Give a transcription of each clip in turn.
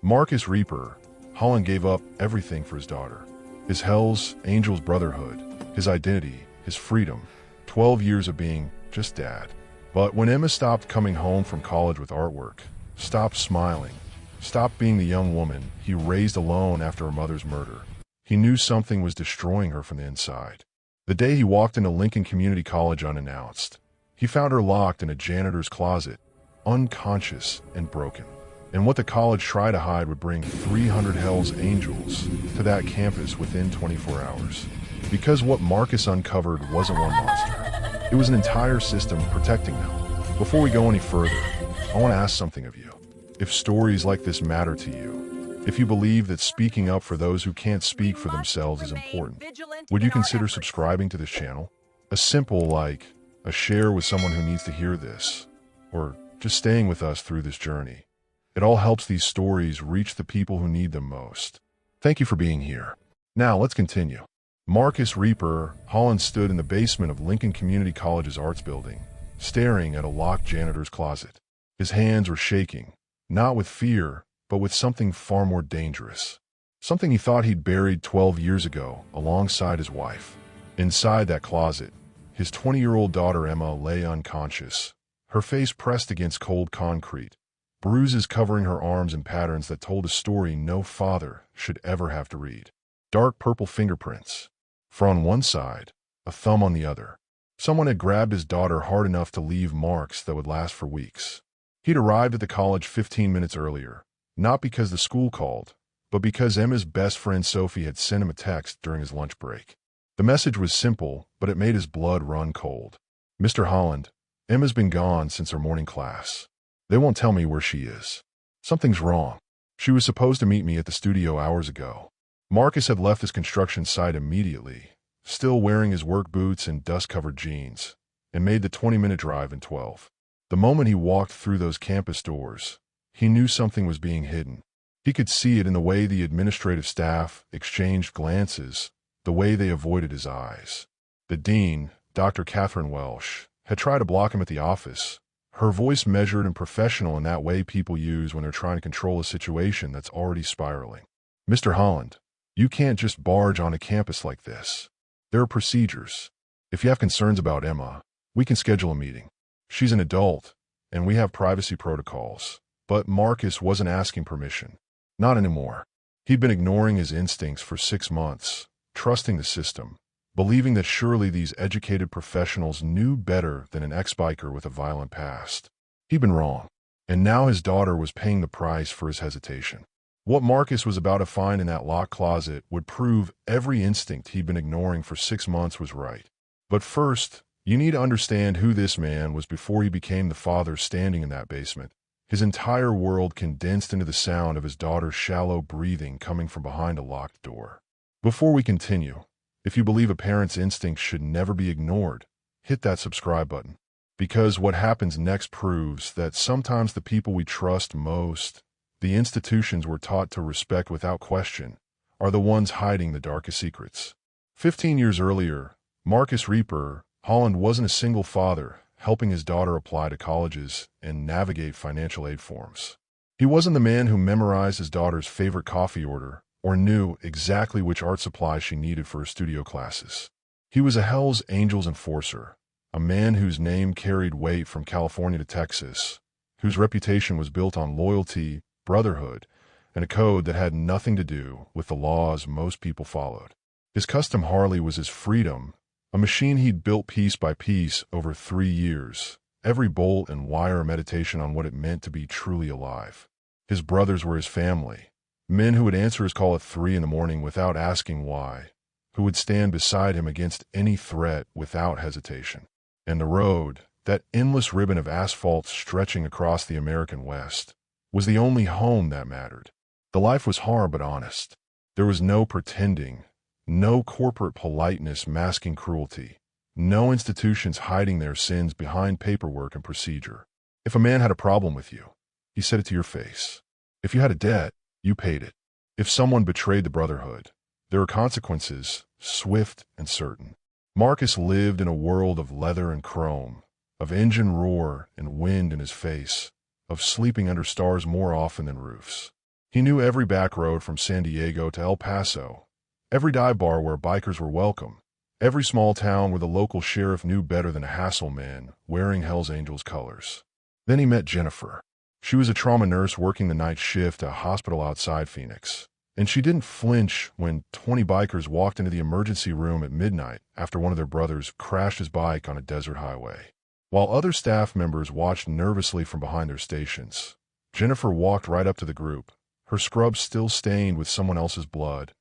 Marcus Reaper Holland gave up everything for his daughter. His Hell's Angels Brotherhood, his identity, his freedom, 12 years of being just dad. But when Emma stopped coming home from college with artwork, stopped smiling, stopped being the young woman he raised alone after her mother's murder, he knew something was destroying her from the inside. The day he walked into Lincoln Community College unannounced, he found her locked in a janitor's closet, unconscious and broken. And what the college tried to hide would bring 300 Hell's Angels to that campus within 24 hours. Because what Marcus uncovered wasn't one monster. It was an entire system protecting them. Before we go any further, I want to ask something of you. If stories like this matter to you, if you believe that speaking up for those who can't speak for themselves is important, would you consider subscribing to this channel? A simple like, a share with someone who needs to hear this, or just staying with us through this journey. It all helps these stories reach the people who need them most. Thank you for being here. Now let's continue. Marcus Reaper Holland stood in the basement of Lincoln Community College's arts building, staring at a locked janitor's closet. His hands were shaking, not with fear, but with something far more dangerous. Something he thought he'd buried 12 years ago alongside his wife. Inside that closet, his 20-year-old daughter Emma lay unconscious, her face pressed against cold concrete, bruises covering her arms in patterns that told a story no father should ever have to read. Dark purple fingerprints. For on one side, a thumb on the other. Someone had grabbed his daughter hard enough to leave marks that would last for weeks. He'd arrived at the college 15 minutes earlier, not because the school called, but because Emma's best friend Sophie had sent him a text during his lunch break. The message was simple, but it made his blood run cold. Mr. Holland, Emma's been gone since her morning class. They won't tell me where she is. Something's wrong. She was supposed to meet me at the studio hours ago. Marcus had left his construction site immediately, still wearing his work boots and dust-covered jeans, and made the 20-minute drive in 12. The moment he walked through those campus doors, he knew something was being hidden. He could see it in the way the administrative staff exchanged glances, the way they avoided his eyes. The dean, Dr. Catherine Welsh, had tried to block him at the office, her voice measured and professional in that way people use when they're trying to control a situation that's already spiraling. Mr. Holland, you can't just barge on a campus like this. There are procedures. If you have concerns about Emma, we can schedule a meeting. She's an adult, and we have privacy protocols. But Marcus wasn't asking permission. Not anymore. He'd been ignoring his instincts for 6 months, trusting the system, believing that surely these educated professionals knew better than an ex-biker with a violent past. He'd been wrong, and now his daughter was paying the price for his hesitation. What Marcus was about to find in that locked closet would prove every instinct he'd been ignoring for 6 months was right. But first, you need to understand who this man was before he became the father standing in that basement. His entire world condensed into the sound of his daughter's shallow breathing coming from behind a locked door. Before we continue, if you believe a parent's instincts should never be ignored, hit that subscribe button. Because what happens next proves that sometimes the people we trust most, the institutions we're taught to respect without question, are the ones hiding the darkest secrets. 15 years earlier, Marcus Reaper Holland wasn't a single father helping his daughter apply to colleges and navigate financial aid forms. He wasn't the man who memorized his daughter's favorite coffee order or knew exactly which art supplies she needed for her studio classes. He was a Hell's Angels enforcer, a man whose name carried weight from California to Texas, whose reputation was built on loyalty, brotherhood, and a code that had nothing to do with the laws most people followed. His custom Harley was his freedom, a machine he'd built piece by piece over 3 years, every bolt and wire a meditation on what it meant to be truly alive. His brothers were his family, men who would answer his call at 3 in the morning without asking why, who would stand beside him against any threat without hesitation. And the road, that endless ribbon of asphalt stretching across the American West, was the only home that mattered. The life was hard but honest. There was no pretending, no corporate politeness masking cruelty, no institutions hiding their sins behind paperwork and procedure. If a man had a problem with you, he said it to your face. If you had a debt, you paid it. If someone betrayed the Brotherhood, there were consequences, swift and certain. Marcus lived in a world of leather and chrome, of engine roar and wind in his face, of sleeping under stars more often than roofs. He knew every back road from San Diego to El Paso, every dive bar where bikers were welcome, every small town where the local sheriff knew better than a hassle man wearing Hell's Angels colors. Then he met Jennifer. She was a trauma nurse working the night shift at a hospital outside Phoenix, and she didn't flinch when 20 bikers walked into the emergency room at midnight after one of their brothers crashed his bike on a desert highway. While other staff members watched nervously from behind their stations, Jennifer walked right up to the group, her scrubs still stained with someone else's blood,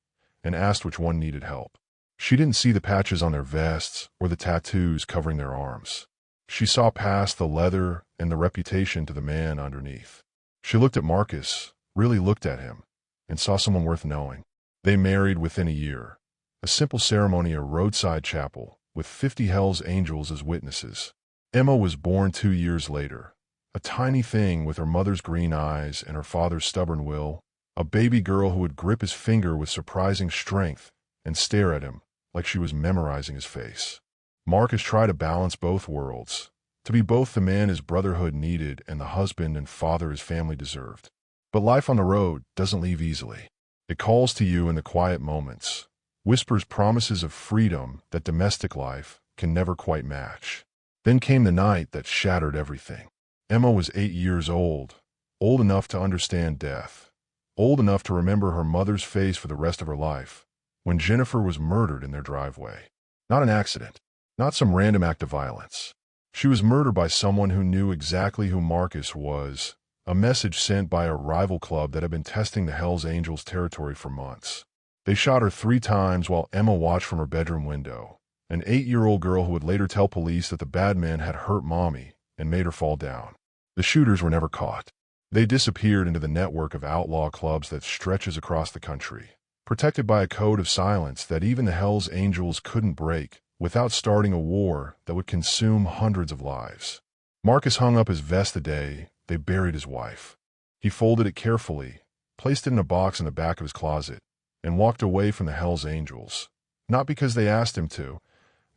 and asked which one needed help. She didn't see the patches on their vests or the tattoos covering their arms. She saw past the leather and the reputation to the man underneath. She looked at Marcus, really looked at him, and saw someone worth knowing. They married within a year. A simple ceremony at a roadside chapel, with 50 Hell's Angels as witnesses. Emma was born 2 years later. A tiny thing with her mother's green eyes and her father's stubborn will, a baby girl who would grip his finger with surprising strength and stare at him like she was memorizing his face. Marcus tried to balance both worlds, to be both the man his brotherhood needed and the husband and father his family deserved. But life on the road doesn't leave easily. It calls to you in the quiet moments, whispers promises of freedom that domestic life can never quite match. Then came the night that shattered everything. Emma was 8 years old enough to understand death, old enough to remember her mother's face for the rest of her life, when Jennifer was murdered in their driveway. Not an accident, not some random act of violence. She was murdered by someone who knew exactly who Marcus was, a message sent by a rival club that had been testing the Hell's Angels territory for months. They shot her 3 times while Emma watched from her bedroom window, an 8-year-old girl who would later tell police that the bad man had hurt Mommy and made her fall down. The shooters were never caught. They disappeared into the network of outlaw clubs that stretches across the country, protected by a code of silence that even the Hell's Angels couldn't break without starting a war that would consume hundreds of lives. Marcus hung up his vest the day they buried his wife. He folded it carefully, placed it in a box in the back of his closet, and walked away from the Hell's Angels, not because they asked him to,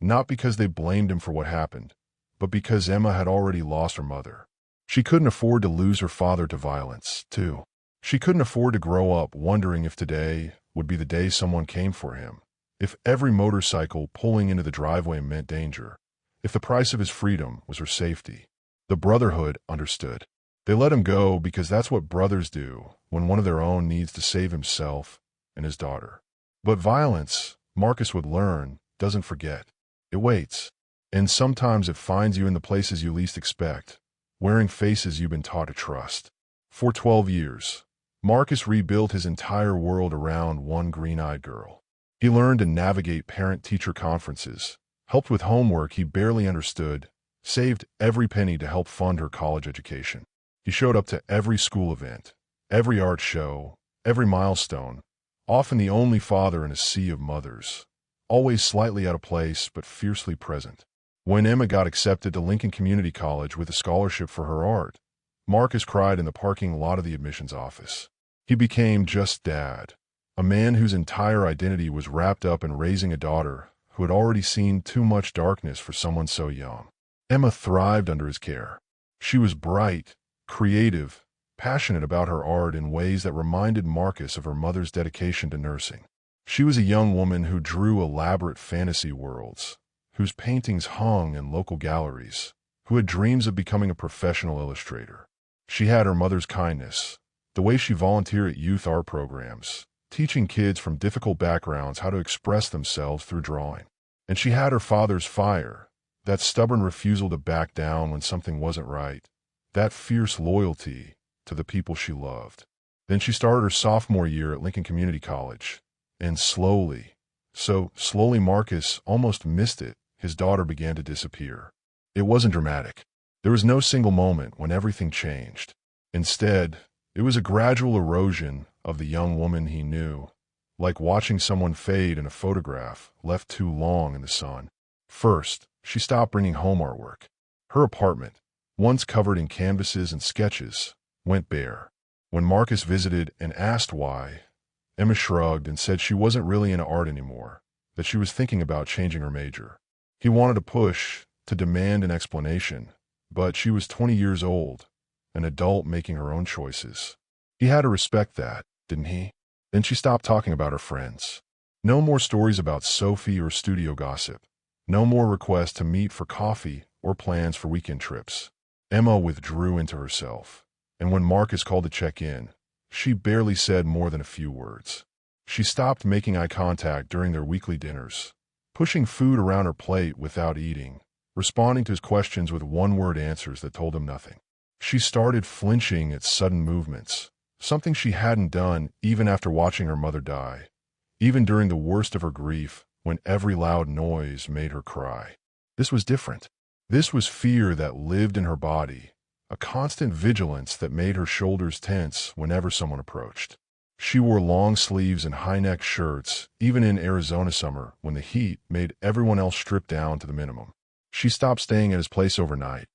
not because they blamed him for what happened, but because Emma had already lost her mother. She couldn't afford to lose her father to violence, too. She couldn't afford to grow up wondering if today would be the day someone came for him, if every motorcycle pulling into the driveway meant danger, if the price of his freedom was her safety. The Brotherhood understood. They let him go because that's what brothers do when one of their own needs to save himself and his daughter. But violence, Marcus would learn, doesn't forget. It waits. And sometimes it finds you in the places you least expect, wearing faces you've been taught to trust. For 12 years, Marcus rebuilt his entire world around one green-eyed girl. He learned to navigate parent-teacher conferences, helped with homework he barely understood, saved every penny to help fund her college education. He showed up to every school event, every art show, every milestone, often the only father in a sea of mothers, always slightly out of place but fiercely present. When Emma got accepted to Lincoln Community College with a scholarship for her art, Marcus cried in the parking lot of the admissions office. He became just dad, a man whose entire identity was wrapped up in raising a daughter who had already seen too much darkness for someone so young. Emma thrived under his care. She was bright, creative, passionate about her art in ways that reminded Marcus of her mother's dedication to nursing. She was a young woman who drew elaborate fantasy worlds, whose paintings hung in local galleries, who had dreams of becoming a professional illustrator. She had her mother's kindness, the way she volunteered at youth art programs, teaching kids from difficult backgrounds how to express themselves through drawing. And she had her father's fire, that stubborn refusal to back down when something wasn't right, that fierce loyalty to the people she loved. Then she started her sophomore year at Lincoln Community College, and slowly Marcus almost missed it, his daughter began to disappear. It wasn't dramatic. There was no single moment when everything changed. Instead, it was a gradual erosion of the young woman he knew, like watching someone fade in a photograph left too long in the sun. First, she stopped bringing home artwork. Her apartment, once covered in canvases and sketches, went bare. When Marcus visited and asked why, Emma shrugged and said she wasn't really into art anymore, that she was thinking about changing her major. He wanted to push, to demand an explanation, but she was 20 years old, an adult making her own choices. He had to respect that. didn't he? Then she stopped talking about her friends. No more stories about Sophie or studio gossip. No more requests to meet for coffee or plans for weekend trips. Emma withdrew into herself, and when Marcus called to check in, she barely said more than a few words. She stopped making eye contact during their weekly dinners, pushing food around her plate without eating, responding to his questions with one-word answers that told him nothing. She started flinching at sudden movements, something she hadn't done even after watching her mother die, even during the worst of her grief, when every loud noise made her cry. This was different. This was fear that lived in her body, a constant vigilance that made her shoulders tense whenever someone approached. She wore long sleeves and high-neck shirts, even in Arizona summer when the heat made everyone else strip down to the minimum. She stopped staying at his place overnight,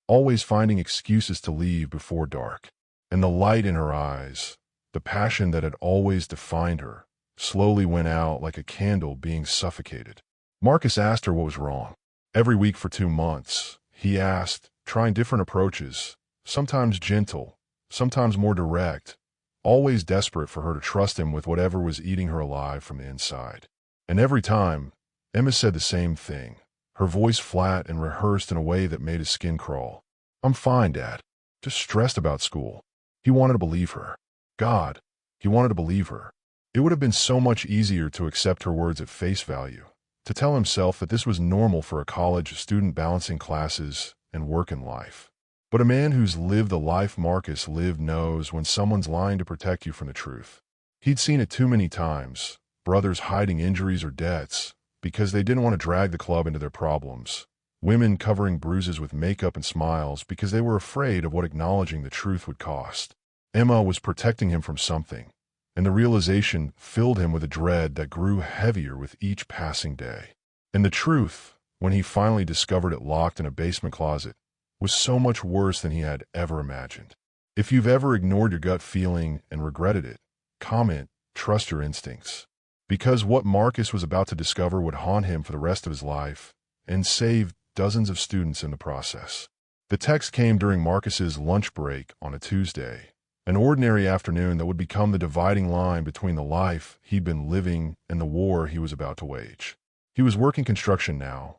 always finding excuses to leave before dark. And the light in her eyes, the passion that had always defined her, slowly went out like a candle being suffocated. Marcus asked her what was wrong. Every week for 2 months, he asked, trying different approaches, sometimes gentle, sometimes more direct, always desperate for her to trust him with whatever was eating her alive from the inside. And every time, Emma said the same thing, her voice flat and rehearsed in a way that made his skin crawl. "I'm fine, Dad. Just stressed about school." He wanted to believe her. God, he wanted to believe her. It would have been so much easier to accept her words at face value, to tell himself that this was normal for a college student balancing classes and work and life. But a man who's lived the life Marcus lived knows when someone's lying to protect you from the truth. He'd seen it too many times, brothers hiding injuries or debts because they didn't want to drag the club into their problems, women covering bruises with makeup and smiles because they were afraid of what acknowledging the truth would cost. Emma was protecting him from something, and the realization filled him with a dread that grew heavier with each passing day. And the truth, when he finally discovered it locked in a basement closet, was so much worse than he had ever imagined. If you've ever ignored your gut feeling and regretted it, comment, trust your instincts. Because what Marcus was about to discover would haunt him for the rest of his life, and save dozens of students in the process. The text came during Marcus's lunch break on a Tuesday, an ordinary afternoon that would become the dividing line between the life he'd been living and the war he was about to wage. He was working construction now,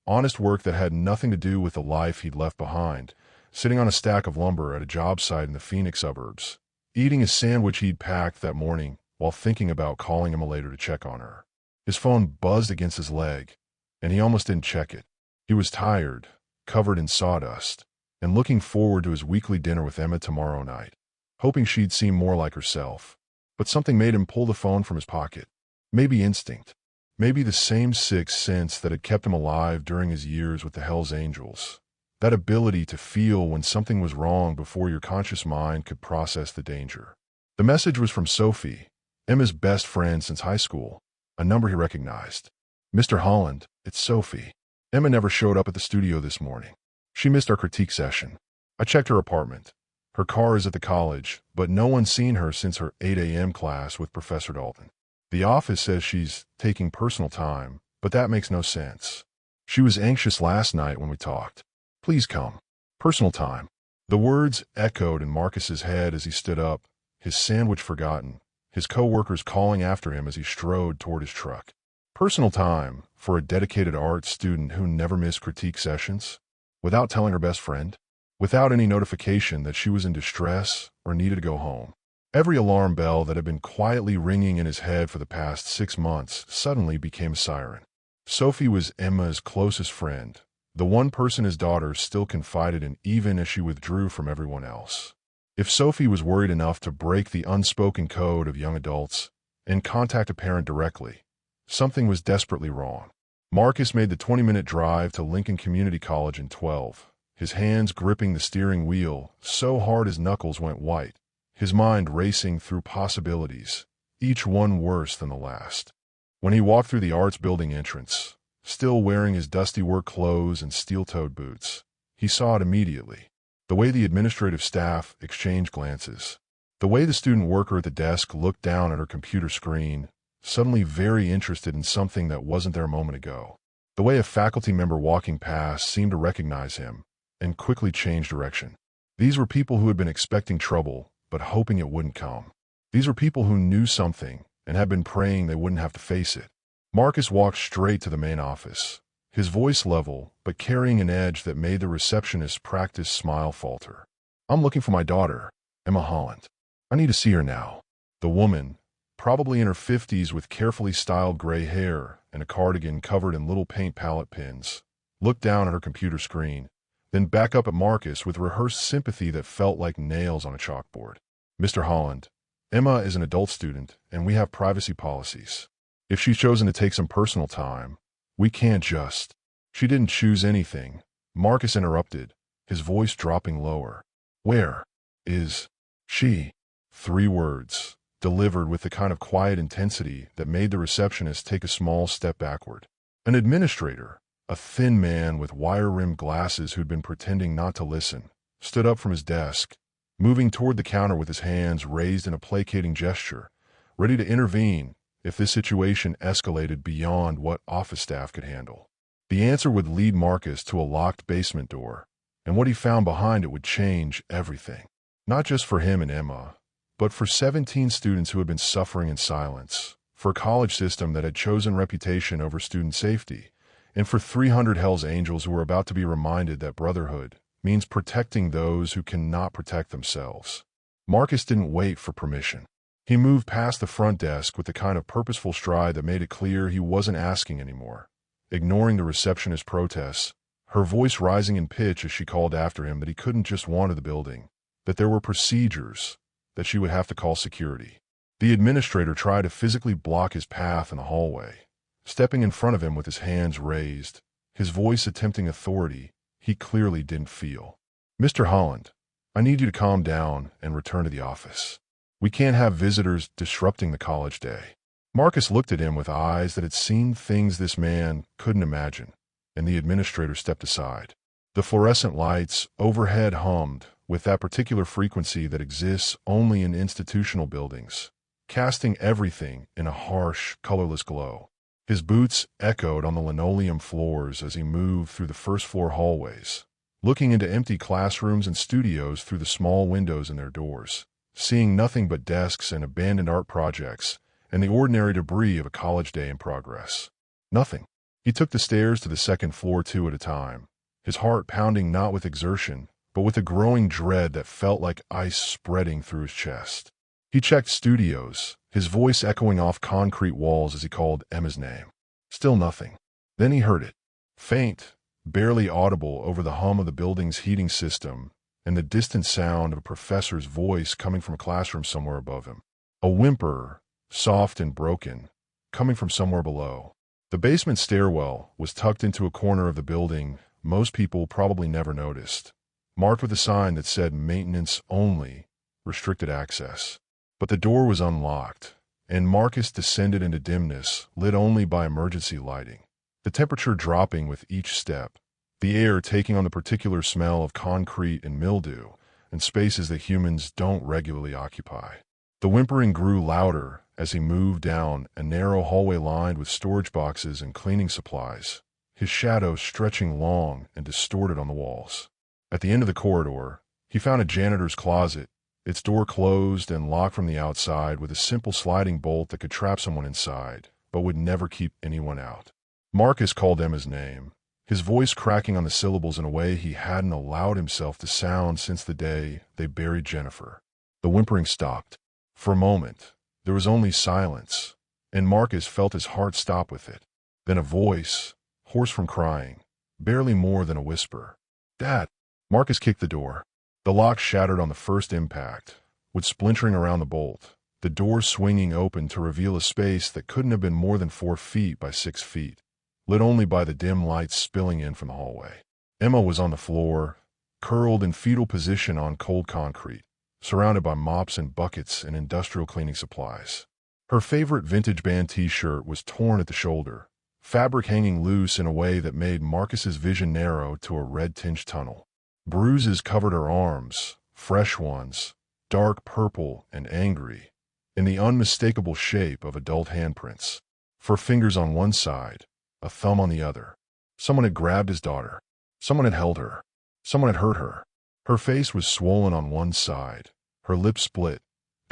honest work that had nothing to do with the life he'd left behind, sitting on a stack of lumber at a job site in the Phoenix suburbs, eating a sandwich he'd packed that morning while thinking about calling Emma later to check on her. His phone buzzed against his leg, and he almost didn't check it. He was tired, covered in sawdust, and looking forward to his weekly dinner with Emma tomorrow night, hoping she'd seem more like herself. But something made him pull the phone from his pocket. Maybe instinct. Maybe the same sixth sense that had kept him alive during his years with the Hells Angels. That ability to feel when something was wrong before your conscious mind could process the danger. The message was from Sophie, Emma's best friend since high school, a number he recognized. "Mr. Holland, it's Sophie. Emma never showed up at the studio this morning. She missed our critique session. I checked her apartment. Her car is at the college, but no one's seen her since her 8 a.m. class with Professor Dalton. The office says she's taking personal time, but that makes no sense. She was anxious last night when we talked. Please come. Personal time." The words echoed in Marcus's head as he stood up, his sandwich forgotten, his co-workers calling after him as he strode toward his truck. Personal time for a dedicated art student who never missed critique sessions, without telling her best friend, without any notification that she was in distress or needed to go home. Every alarm bell that had been quietly ringing in his head for the past 6 months suddenly became a siren. Sophie was Emma's closest friend, the one person his daughter still confided in even as she withdrew from everyone else. If Sophie was worried enough to break the unspoken code of young adults and contact a parent directly, something was desperately wrong. Marcus made the 20-minute drive to Lincoln Community College in 12, his hands gripping the steering wheel so hard his knuckles went white, his mind racing through possibilities, each one worse than the last. When he walked through the arts building entrance, still wearing his dusty work clothes and steel-toed boots, he saw it immediately. The way the administrative staff exchanged glances, the way the student worker at the desk looked down at her computer screen, suddenly very interested in something that wasn't there a moment ago. The way a faculty member walking past seemed to recognize him and quickly change direction. These were people who had been expecting trouble, but hoping it wouldn't come. These were people who knew something and had been praying they wouldn't have to face it. Marcus walked straight to the main office, his voice level but carrying an edge that made the receptionist's practiced smile falter. "I'm looking for my daughter, Emma Holland. I need to see her now." The woman, probably in her 50s with carefully styled gray hair and a cardigan covered in little paint palette pins, looked down at her computer screen, then back up at Marcus with rehearsed sympathy that felt like nails on a chalkboard. "Mr. Holland, Emma is an adult student, and we have privacy policies. If she's chosen to take some personal time, we can't just—" "She didn't choose anything," Marcus interrupted, his voice dropping lower. "Where is she?" 3 words, delivered with the kind of quiet intensity that made the receptionist take a small step backward. An administrator, a thin man with wire-rimmed glasses who'd been pretending not to listen, stood up from his desk, moving toward the counter with his hands raised in a placating gesture, ready to intervene if this situation escalated beyond what office staff could handle. The answer would lead Marcus to a locked basement door, and what he found behind it would change everything. Not just for him and Emma, but for 17 students who had been suffering in silence, for a college system that had chosen reputation over student safety, and for 300 Hell's Angels who were about to be reminded that Brotherhood means protecting those who cannot protect themselves. Marcus didn't wait for permission. He moved past the front desk with the kind of purposeful stride that made it clear he wasn't asking anymore. Ignoring the receptionist's protests, her voice rising in pitch as she called after him that he couldn't just wander the building, that there were procedures, that she would have to call security. The administrator tried to physically block his path in the hallway, stepping in front of him with his hands raised, his voice attempting authority he clearly didn't feel. "Mr. Holland, I need you to calm down and return to the office. We can't have visitors disrupting the college day." Marcus looked at him with eyes that had seen things this man couldn't imagine, and the administrator stepped aside. The fluorescent lights overhead hummed with that particular frequency that exists only in institutional buildings, casting everything in a harsh, colorless glow. His boots echoed on the linoleum floors as he moved through the first-floor hallways, looking into empty classrooms and studios through the small windows in their doors, seeing nothing but desks and abandoned art projects and the ordinary debris of a college day in progress. Nothing. He took the stairs to the second floor 2 at a time, his heart pounding not with exertion, but with a growing dread that felt like ice spreading through his chest. He checked studios, his voice echoing off concrete walls as he called Emma's name. Still nothing. Then he heard it. Faint, barely audible over the hum of the building's heating system and the distant sound of a professor's voice coming from a classroom somewhere above him. A whimper, soft and broken, coming from somewhere below. The basement stairwell was tucked into a corner of the building most people probably never noticed, marked with a sign that said "Maintenance Only, Restricted Access." But the door was unlocked, and Marcus descended into dimness, lit only by emergency lighting, the temperature dropping with each step, the air taking on the particular smell of concrete and mildew in spaces that humans don't regularly occupy. The whimpering grew louder as he moved down a narrow hallway lined with storage boxes and cleaning supplies, his shadow stretching long and distorted on the walls. At the end of the corridor, he found a janitor's closet, its door closed and locked from the outside with a simple sliding bolt that could trap someone inside, but would never keep anyone out. Marcus called Emma's name, his voice cracking on the syllables in a way he hadn't allowed himself to sound since the day they buried Jennifer. The whimpering stopped. For a moment, there was only silence, and Marcus felt his heart stop with it. Then a voice, hoarse from crying, barely more than a whisper. "Dad!" Marcus kicked the door. The lock shattered on the first impact, with splintering around the bolt, the door swinging open to reveal a space that couldn't have been more than 4 feet by 6 feet, lit only by the dim lights spilling in from the hallway. Emma was on the floor, curled in fetal position on cold concrete, surrounded by mops and buckets and industrial cleaning supplies. Her favorite vintage band t-shirt was torn at the shoulder, fabric hanging loose in a way that made Marcus's vision narrow to a red-tinged tunnel. Bruises covered her arms, fresh ones, dark purple and angry, in the unmistakable shape of adult handprints. 4 fingers on one side, a thumb on the other. Someone had grabbed his daughter. Someone had held her. Someone had hurt her. Her face was swollen on one side, her lips split,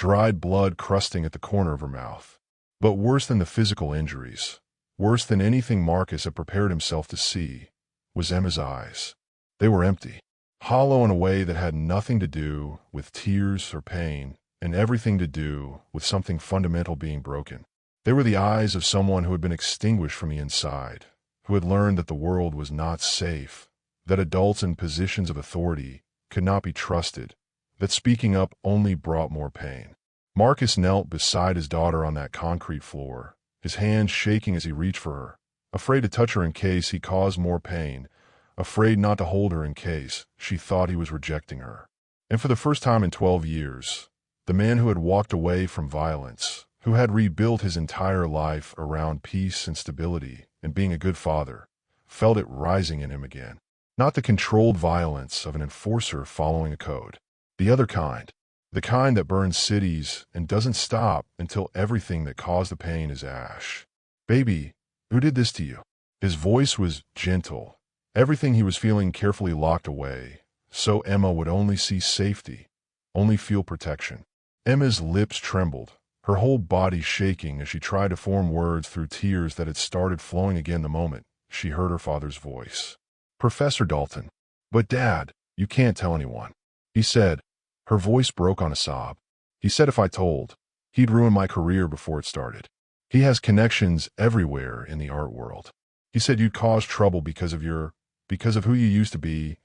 dried blood crusting at the corner of her mouth. But worse than the physical injuries, worse than anything Marcus had prepared himself to see, was Emma's eyes. They were empty, hollow in a way that had nothing to do with tears or pain, and everything to do with something fundamental being broken. They were the eyes of someone who had been extinguished from the inside, who had learned that the world was not safe, that adults in positions of authority could not be trusted, that speaking up only brought more pain. Marcus knelt beside his daughter on that concrete floor, his hands shaking as he reached for her, afraid to touch her in case he caused more pain, afraid not to hold her in case she thought he was rejecting her. And for the first time in 12 years, the man who had walked away from violence, who had rebuilt his entire life around peace and stability and being a good father, felt it rising in him again. Not the controlled violence of an enforcer following a code. The other kind. The kind that burns cities and doesn't stop until everything that caused the pain is ash. Baby, who did this to you? His voice was gentle, everything he was feeling carefully locked away, so Emma would only see safety, only feel protection. Emma's lips trembled, her whole body shaking as she tried to form words through tears that had started flowing again the moment she heard her father's voice. Professor Dalton. But Dad, you can't tell anyone. He said. Her voice broke on a sob. He said if I told, he'd ruin my career before it started. He has connections everywhere in the art world. He said you'd cause trouble because of who you used to be,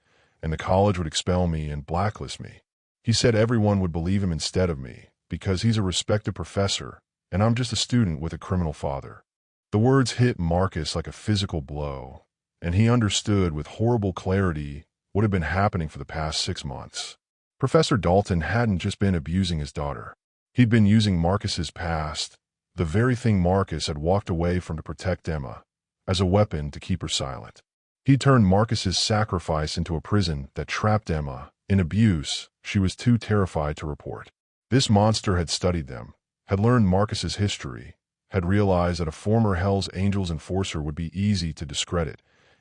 and the college would expel me and blacklist me. He said everyone would believe him instead of me, because he's a respected professor, and I'm just a student with a criminal father. The words hit Marcus like a physical blow, and he understood with horrible clarity what had been happening for the past 6 months. Professor Dalton hadn't just been abusing his daughter. He'd been using Marcus's past, the very thing Marcus had walked away from to protect Emma, as a weapon to keep her silent. He'd turned Marcus's sacrifice into a prison that trapped Emma in abuse she was too terrified to report. This monster had studied them, had learned Marcus's history, had realized that a former Hell's Angels enforcer would be easy to discredit,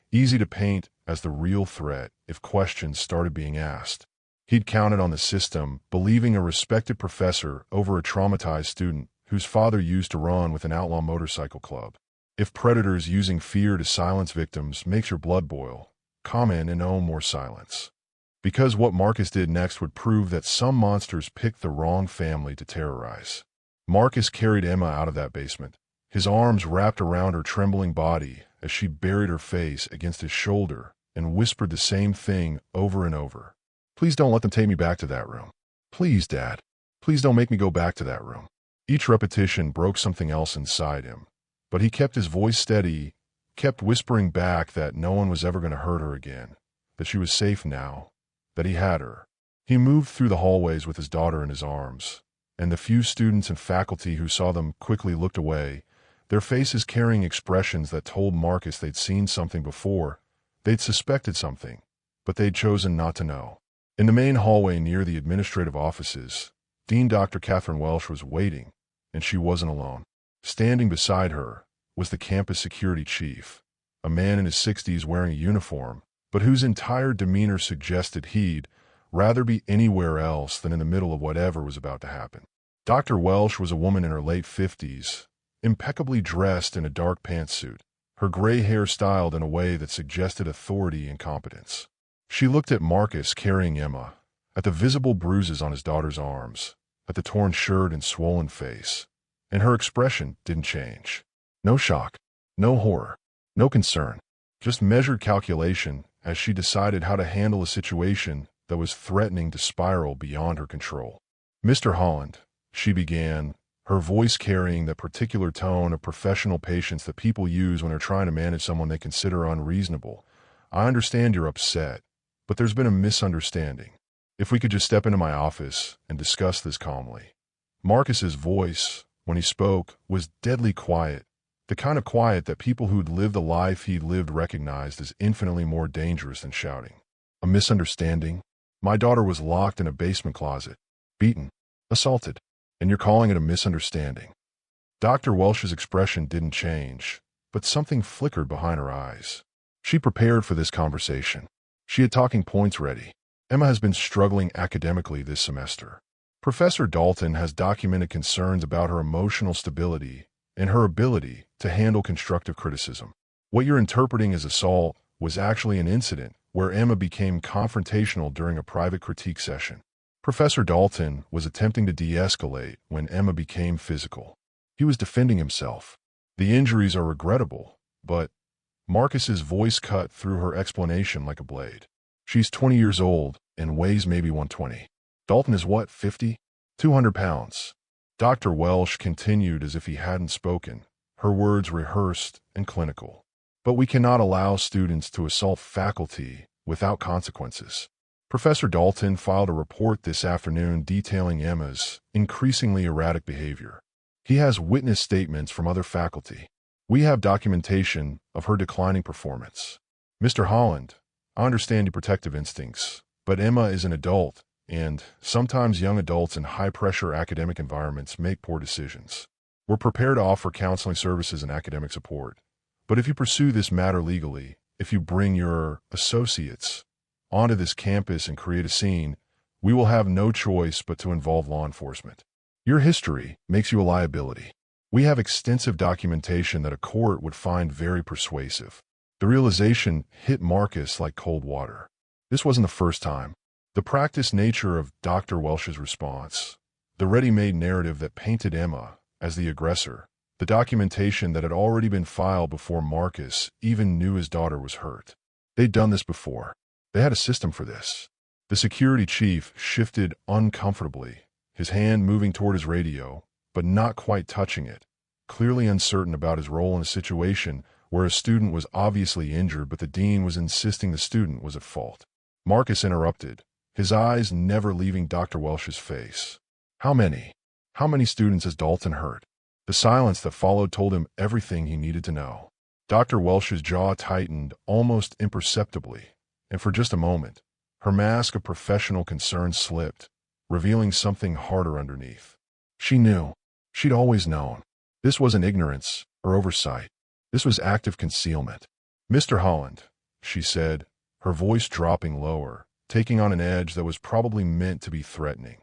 easy to paint as the real threat if questions started being asked. He'd counted on the system, believing a respected professor over a traumatized student whose father used to run with an outlaw motorcycle club. If predators using fear to silence victims makes your blood boil, comment and own more silence. Because what Marcus did next would prove that some monsters picked the wrong family to terrorize. Marcus carried Emma out of that basement, his arms wrapped around her trembling body as she buried her face against his shoulder and whispered the same thing over and over. Please don't let them take me back to that room. Please, Dad. Please don't make me go back to that room. Each repetition broke something else inside him, but he kept his voice steady, kept whispering back that no one was ever going to hurt her again, that she was safe now, that he had her. He moved through the hallways with his daughter in his arms, and the few students and faculty who saw them quickly looked away, their faces carrying expressions that told Marcus they'd seen something before, they'd suspected something, but they'd chosen not to know. In the main hallway near the administrative offices, Dean Dr. Catherine Welsh was waiting, and she wasn't alone. Standing beside her was the campus security chief, a man in his 60s wearing a uniform, but whose entire demeanor suggested he'd rather be anywhere else than in the middle of whatever was about to happen. Dr. Welsh was a woman in her late 50s, impeccably dressed in a dark pantsuit, her gray hair styled in a way that suggested authority and competence. She looked at Marcus carrying Emma, at the visible bruises on his daughter's arms, at the torn shirt and swollen face, and her expression didn't change. No shock, no horror, no concern, just measured calculation as she decided how to handle a situation that was threatening to spiral beyond her control. Mr. Holland, she began, her voice carrying that particular tone of professional patience that people use when they're trying to manage someone they consider unreasonable. I understand you're upset, but there's been a misunderstanding. If we could just step into my office and discuss this calmly. Marcus's voice, when he spoke, was deadly quiet, the kind of quiet that people who'd lived the life he'd lived recognized as infinitely more dangerous than shouting. A misunderstanding? My daughter was locked in a basement closet, beaten, assaulted, and you're calling it a misunderstanding. Dr. Welsh's expression didn't change, but something flickered behind her eyes. She prepared for this conversation. She had talking points ready. Emma has been struggling academically this semester. Professor Dalton has documented concerns about her emotional stability and her ability to handle constructive criticism. What you're interpreting as assault was actually an incident where Emma became confrontational during a private critique session. Professor Dalton was attempting to de-escalate when Emma became physical. He was defending himself. The injuries are regrettable, but Marcus's voice cut through her explanation like a blade. She's 20 years old and weighs maybe 120. Dalton is what, 50? 200 pounds. Dr. Welsh continued as if he hadn't spoken, her words rehearsed and clinical. But we cannot allow students to assault faculty without consequences. Professor Dalton filed a report this afternoon detailing Emma's increasingly erratic behavior. He has witness statements from other faculty. We have documentation of her declining performance. Mr. Holland, I understand your protective instincts, but Emma is an adult, and sometimes young adults in high-pressure academic environments make poor decisions. We're prepared to offer counseling services and academic support. But if you pursue this matter legally, if you bring your associates onto this campus and create a scene, we will have no choice but to involve law enforcement. Your history makes you a liability. We have extensive documentation that a court would find very persuasive. The realization hit Marcus like cold water. This wasn't the first time. The practiced nature of Dr. Welsh's response, the ready-made narrative that painted Emma as the aggressor, the documentation that had already been filed before Marcus even knew his daughter was hurt. They'd done this before. They had a system for this. The security chief shifted uncomfortably, his hand moving toward his radio, but not quite touching it, clearly uncertain about his role in a situation where a student was obviously injured but the dean was insisting the student was at fault. Marcus interrupted, his eyes never leaving Dr. Welsh's face. How many students has Dalton hurt? The silence that followed told him everything he needed to know. Dr. Welsh's jaw tightened almost imperceptibly, and for just a moment, her mask of professional concern slipped, revealing something harder underneath. She knew. She'd always known. This wasn't ignorance or oversight. This was active concealment. Mr. Holland, she said, her voice dropping lower, taking on an edge that was probably meant to be threatening.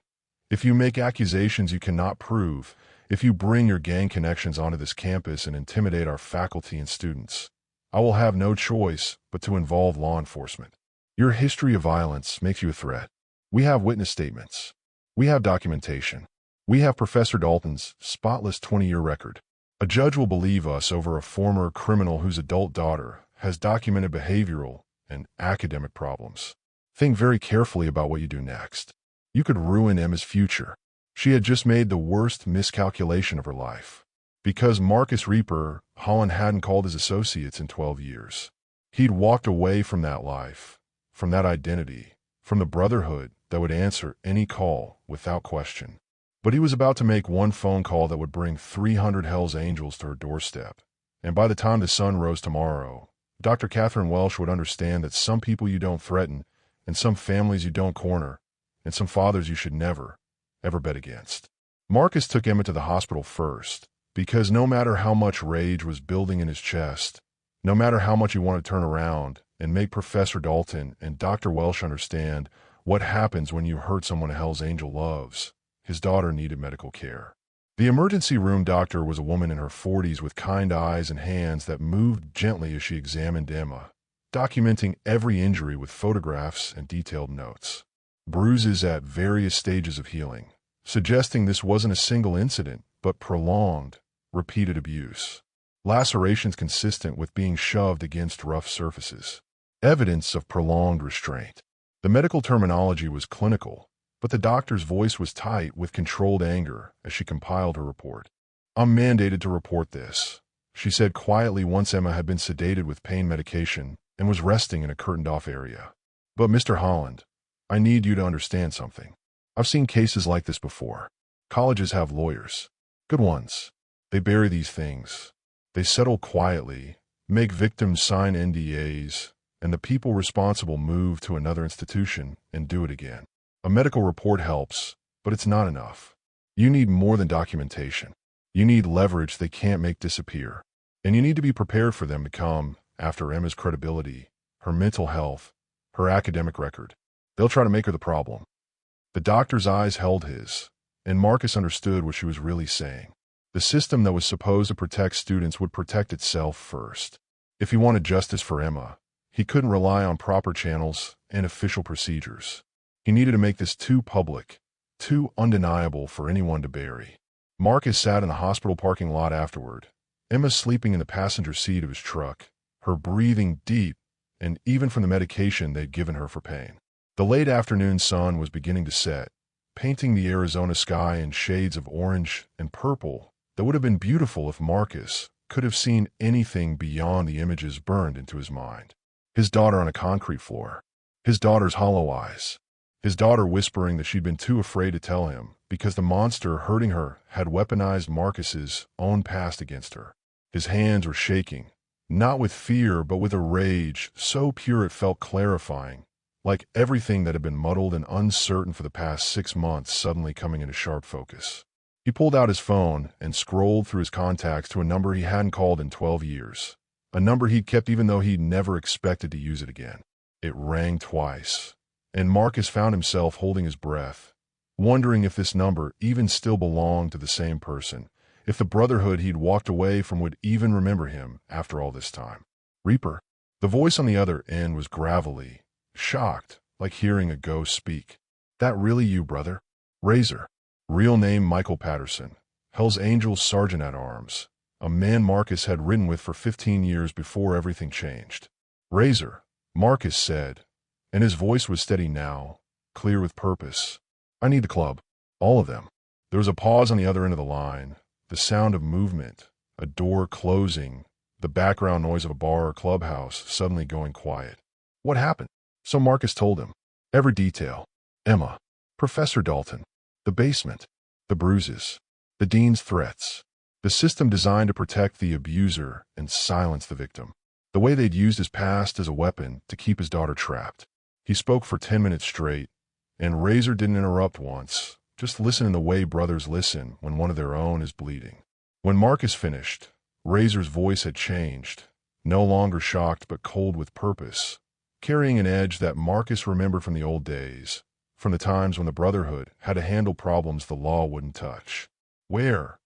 If you make accusations you cannot prove, if you bring your gang connections onto this campus and intimidate our faculty and students, I will have no choice but to involve law enforcement. Your history of violence makes you a threat. We have witness statements. We have documentation. We have Professor Dalton's spotless 20-year record. A judge will believe us over a former criminal whose adult daughter has documented behavioral and academic problems. Think very carefully about what you do next. You could ruin Emma's future. She had just made the worst miscalculation of her life. Because Marcus Reaper Holland hadn't called his associates in 12 years. He'd walked away from that life, from that identity, from the Brotherhood that would answer any call without question. But he was about to make one phone call that would bring 300 Hell's Angels to her doorstep. And by the time the sun rose tomorrow, Dr. Catherine Welsh would understand that some people you don't threaten, and some families you don't corner, and some fathers you should never, ever bet against. Marcus took Emma to the hospital first, because no matter how much rage was building in his chest, no matter how much he wanted to turn around and make Professor Dalton and Dr. Welsh understand what happens when you hurt someone a Hell's Angel loves, his daughter needed medical care. The emergency room doctor was a woman in her 40s with kind eyes and hands that moved gently as she examined Emma, documenting every injury with photographs and detailed notes. Bruises at various stages of healing, suggesting this wasn't a single incident, but prolonged, repeated abuse. Lacerations consistent with being shoved against rough surfaces. Evidence of prolonged restraint. The medical terminology was clinical, but the doctor's voice was tight with controlled anger as she compiled her report. I'm mandated to report this, she said quietly once Emma had been sedated with pain medication and was resting in a curtained-off area. But Mr. Holland, I need you to understand something. I've seen cases like this before. Colleges have lawyers. Good ones. They bury these things. They settle quietly, make victims sign NDAs, and the people responsible move to another institution and do it again. A medical report helps, but it's not enough. You need more than documentation. You need leverage they can't make disappear. And you need to be prepared for them to come after Emma's credibility, her mental health, her academic record. They'll try to make her the problem. The doctor's eyes held his, and Marcus understood what she was really saying. The system that was supposed to protect students would protect itself first. If he wanted justice for Emma, he couldn't rely on proper channels and official procedures. He needed to make this too public, too undeniable for anyone to bury. Marcus sat in the hospital parking lot afterward, Emma sleeping in the passenger seat of his truck, her breathing deep, and even from the medication they'd given her for pain. The late afternoon sun was beginning to set, painting the Arizona sky in shades of orange and purple that would have been beautiful if Marcus could have seen anything beyond the images burned into his mind. His daughter on a concrete floor, his daughter's hollow eyes, his daughter whispering that she'd been too afraid to tell him because the monster hurting her had weaponized Marcus's own past against her. His hands were shaking, not with fear but with a rage so pure it felt clarifying, like everything that had been muddled and uncertain for the past 6 months suddenly coming into sharp focus. He pulled out his phone and scrolled through his contacts to a number he hadn't called in 12 years, a number he'd kept even though he'd never expected to use it again. It rang twice, and Marcus found himself holding his breath, wondering if this number even still belonged to the same person, if the Brotherhood he'd walked away from would even remember him after all this time. Reaper. The voice on the other end was gravelly, shocked, like hearing a ghost speak. That really you, brother? Razor. Real name Michael Patterson, Hell's Angels Sergeant-at-Arms, a man Marcus had ridden with for 15 years before everything changed. Razor, Marcus said, and his voice was steady now, clear with purpose. I need the club. All of them. There was a pause on the other end of the line, the sound of movement, a door closing, the background noise of a bar or clubhouse suddenly going quiet. What happened? So Marcus told him. Every detail. Emma. Professor Dalton. The basement. The bruises. The dean's threats. The system designed to protect the abuser and silence the victim. The way they'd used his past as a weapon to keep his daughter trapped. He spoke for 10 minutes straight, and Razor didn't interrupt once, just listen in the way brothers listen when one of their own is bleeding. When Marcus finished, Razor's voice had changed, no longer shocked but cold with purpose, carrying an edge that Marcus remembered from the old days, from the times when the Brotherhood had to handle problems the law wouldn't touch. Where?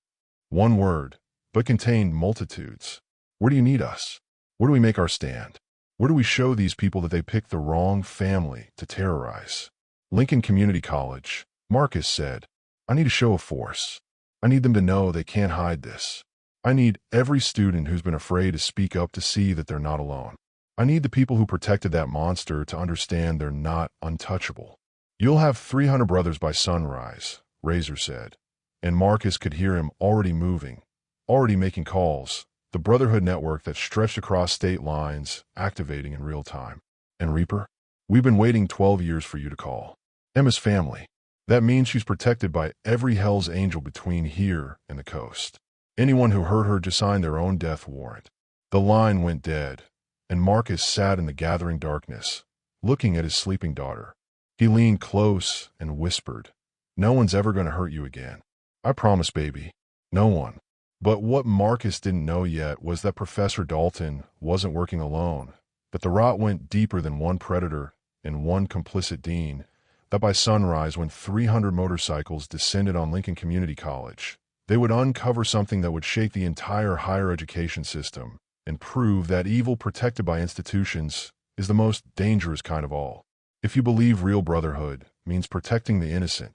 One word, but contained multitudes. Where do you need us? Where do we make our stand? Where do we show these people that they picked the wrong family to terrorize? Lincoln Community College, Marcus said. I need a show of force. I need them to know they can't hide this. I need every student who's been afraid to speak up to see that they're not alone. I need the people who protected that monster to understand they're not untouchable. You'll have 300 brothers by sunrise, Razor said, and Marcus could hear him already moving, already making calls, the Brotherhood network that stretched across state lines, activating in real time. And Reaper? We've been waiting 12 years for you to call. Emma's family. That means she's protected by every Hell's Angel between here and the coast. Anyone who hurt her just signed their own death warrant. The line went dead, and Marcus sat in the gathering darkness, looking at his sleeping daughter. He leaned close and whispered, No one's ever going to hurt you again. I promise, baby. No one. But what Marcus didn't know yet was that Professor Dalton wasn't working alone, that the rot went deeper than one predator and one complicit dean, that by sunrise when 300 motorcycles descended on Lincoln Community College, they would uncover something that would shake the entire higher education system and prove that evil protected by institutions is the most dangerous kind of all. If you believe real brotherhood means protecting the innocent,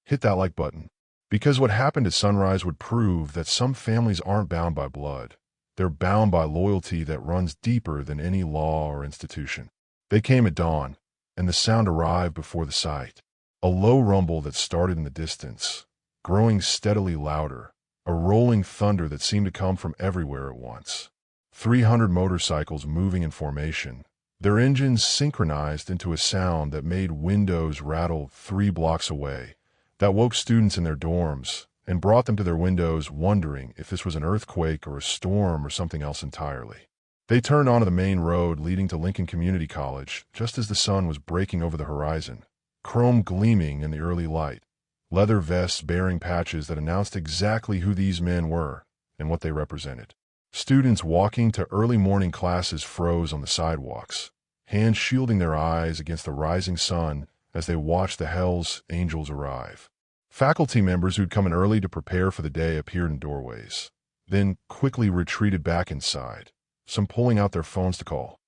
hit that like button. Because what happened at sunrise would prove that some families aren't bound by blood. They're bound by loyalty that runs deeper than any law or institution. They came at dawn, and the sound arrived before the sight. A low rumble that started in the distance, growing steadily louder, a rolling thunder that seemed to come from everywhere at once. 300 motorcycles moving in formation, their engines synchronized into a sound that made windows rattle 3 blocks away, that woke students in their dorms and brought them to their windows wondering if this was an earthquake or a storm or something else entirely. They turned onto the main road leading to Lincoln Community College just as the sun was breaking over the horizon, chrome gleaming in the early light, leather vests bearing patches that announced exactly who these men were and what they represented. Students walking to early morning classes froze on the sidewalks, hands shielding their eyes against the rising sun as they watched the Hell's Angels arrive. Faculty members who'd come in early to prepare for the day appeared in doorways, then quickly retreated back inside, some pulling out their phones to call.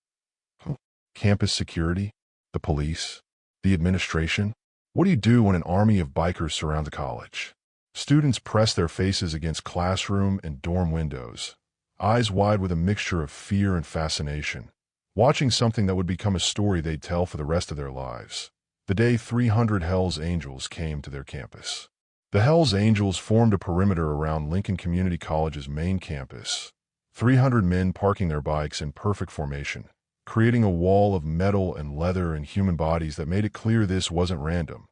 Campus security? The police? The administration? What do you do when an army of bikers surrounds a college? Students pressed their faces against classroom and dorm windows, eyes wide with a mixture of fear and fascination, watching something that would become a story they'd tell for the rest of their lives. The day 300 Hell's Angels came to their campus. The Hell's Angels formed a perimeter around Lincoln Community College's main campus, 300 men parking their bikes in perfect formation, creating a wall of metal and leather and human bodies that made it clear this wasn't random.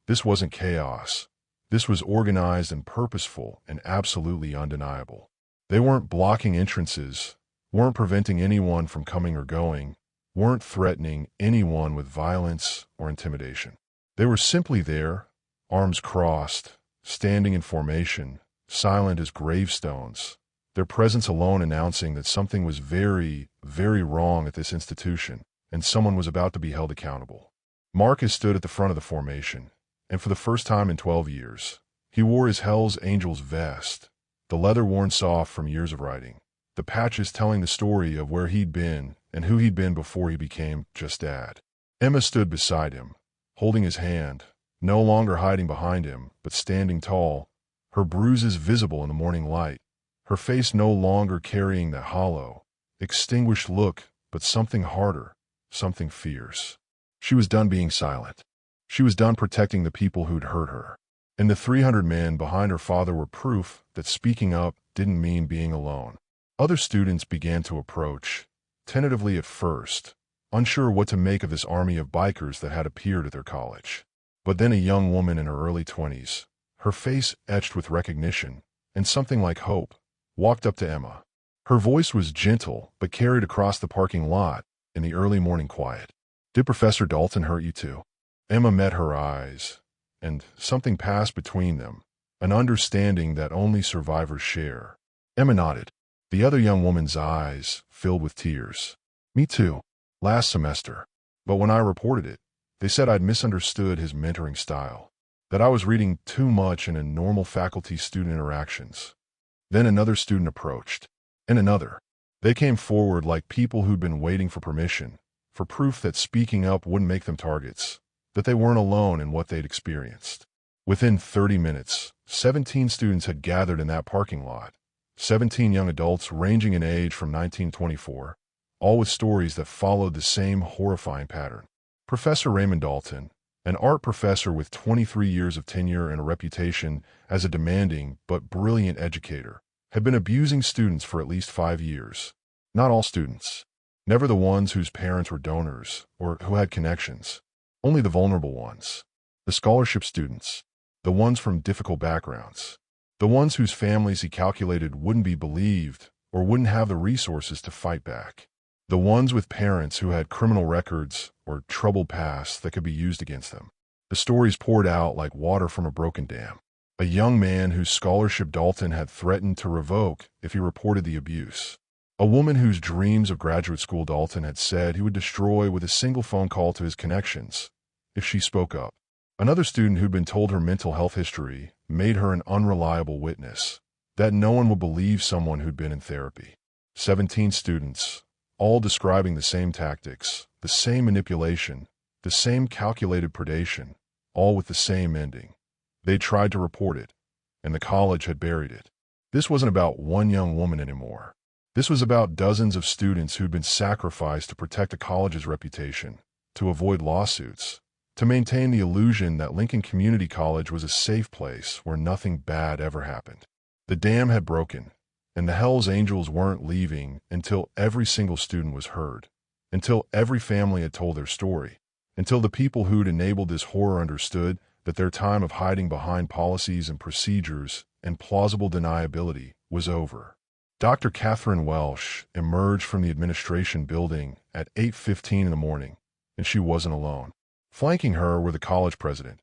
This wasn't chaos. This was organized and purposeful and absolutely undeniable. They weren't blocking entrances, weren't preventing anyone from coming or going, weren't threatening anyone with violence or intimidation. They were simply there, arms crossed, standing in formation, silent as gravestones, their presence alone announcing that something was very, very wrong at this institution, and someone was about to be held accountable. Marcus stood at the front of the formation, and for the first time in 12 years, he wore his Hell's Angels vest, the leather worn soft from years of riding, the patches telling the story of where he'd been and who he'd been before he became just Dad. Emma stood beside him, holding his hand, no longer hiding behind him, but standing tall, her bruises visible in the morning light, her face no longer carrying that hollow, extinguished look, but something harder, something fierce. She was done being silent. She was done protecting the people who'd hurt her. And the 300 men behind her father were proof that speaking up didn't mean being alone. Other students began to approach, tentatively at first, unsure what to make of this army of bikers that had appeared at their college. But then a young woman in her early 20s, her face etched with recognition and something like hope, walked up to Emma. Her voice was gentle but carried across the parking lot in the early morning quiet. "Did Professor Dalton hurt you too?" Emma met her eyes, and something passed between them, an understanding that only survivors share. Emma nodded. The other young woman's eyes filled with tears. "Me too. Last semester. But when I reported it, they said I'd misunderstood his mentoring style, that I was reading too much in normal faculty-student interactions." Then another student approached, and another. They came forward like people who'd been waiting for permission, for proof that speaking up wouldn't make them targets, that they weren't alone in what they'd experienced. Within 30 minutes, 17 students had gathered in that parking lot, 17 young adults ranging in age from 19 to 24, all with stories that followed the same horrifying pattern. Professor Raymond Dalton, an art professor with 23 years of tenure and a reputation as a demanding but brilliant educator, had been abusing students for at least 5 years. Not all students. Never the ones whose parents were donors or who had connections. Only the vulnerable ones. The scholarship students. The ones from difficult backgrounds. The ones whose families he calculated wouldn't be believed or wouldn't have the resources to fight back. The ones with parents who had criminal records or troubled pasts that could be used against them. The stories poured out like water from a broken dam. A young man whose scholarship Dalton had threatened to revoke if he reported the abuse. A woman whose dreams of graduate school Dalton had said he would destroy with a single phone call to his connections if she spoke up. Another student who'd been told her mental health history made her an unreliable witness, that no one would believe someone who'd been in therapy. 17 students, all describing the same tactics, the same manipulation, the same calculated predation, all with the same ending. They tried to report it, and the college had buried it. This wasn't about one young woman anymore. This was about dozens of students who'd been sacrificed to protect the college's reputation, to avoid lawsuits, to maintain the illusion that Lincoln Community College was a safe place where nothing bad ever happened. The dam had broken, and the Hell's Angels weren't leaving until every single student was heard, until every family had told their story, until the people who'd enabled this horror understood that their time of hiding behind policies and procedures and plausible deniability was over. Dr. Catherine Welsh emerged from the administration building at 8:15 in the morning, and she wasn't alone. Flanking her were the college president,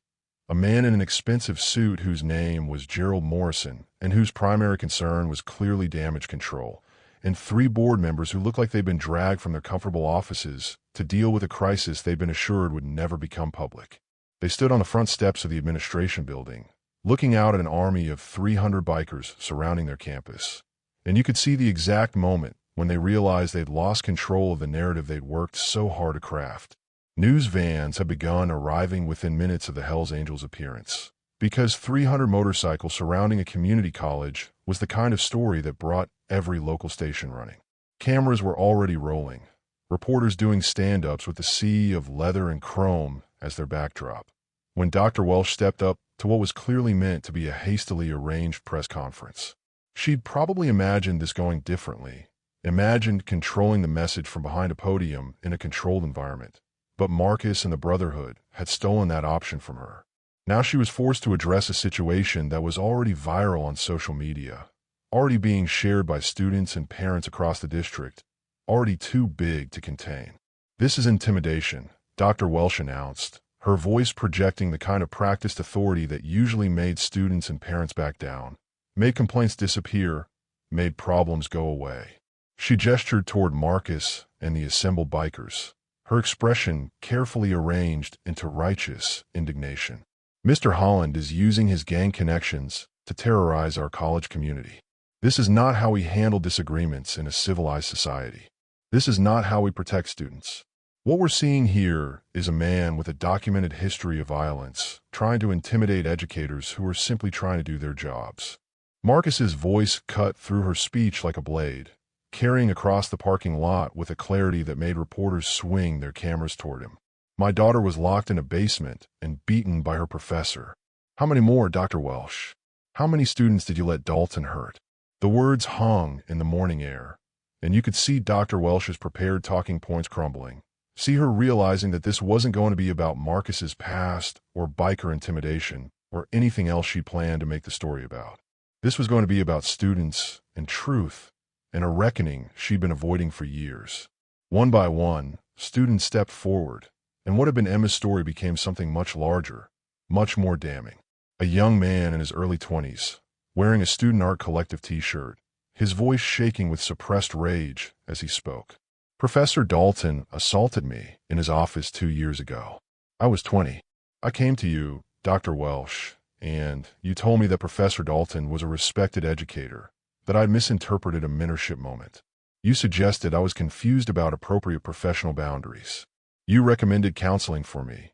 a man in an expensive suit whose name was Gerald Morrison and whose primary concern was clearly damage control, and 3 board members who looked like they'd been dragged from their comfortable offices to deal with a crisis they'd been assured would never become public. They stood on the front steps of the administration building, looking out at an army of 300 bikers surrounding their campus. And you could see the exact moment when they realized they'd lost control of the narrative they'd worked so hard to craft. News vans had begun arriving within minutes of the Hells Angels' appearance, because 300 motorcycles surrounding a community college was the kind of story that brought every local station running. Cameras were already rolling, reporters doing stand-ups with the sea of leather and chrome as their backdrop, when Dr. Welsh stepped up to what was clearly meant to be a hastily arranged press conference. She'd probably imagined this going differently, imagined controlling the message from behind a podium in a controlled environment. But Marcus and the Brotherhood had stolen that option from her. Now she was forced to address a situation that was already viral on social media, already being shared by students and parents across the district, already too big to contain. "This is intimidation," Dr. Welsh announced, her voice projecting the kind of practiced authority that usually made students and parents back down, made complaints disappear, made problems go away. She gestured toward Marcus and the assembled bikers, her expression carefully arranged into righteous indignation. "Mr. Holland is using his gang connections to terrorize our college community. This is not how we handle disagreements in a civilized society. This is not how we protect students. What we're seeing here is a man with a documented history of violence trying to intimidate educators who are simply trying to do their jobs." Marcus's voice cut through her speech like a blade, carrying across the parking lot with a clarity that made reporters swing their cameras toward him. "My daughter was locked in a basement and beaten by her professor. How many more, Dr. Welsh? How many students did you let Dalton hurt?" The words hung in the morning air, and you could see Dr. Welsh's prepared talking points crumbling. See her realizing that this wasn't going to be about Marcus's past or biker intimidation or anything else she planned to make the story about. This was going to be about students and truth, and a reckoning she'd been avoiding for years. One by one, students stepped forward, and what had been Emma's story became something much larger, much more damning. A young man in his early 20s, wearing a Student Art Collective t-shirt, his voice shaking with suppressed rage as he spoke. "Professor Dalton assaulted me in his office 2 years ago. I was 20. I came to you, Dr. Welsh, and you told me that Professor Dalton was a respected educator, that I'd misinterpreted a mentorship moment. You suggested I was confused about appropriate professional boundaries. You recommended counseling for me,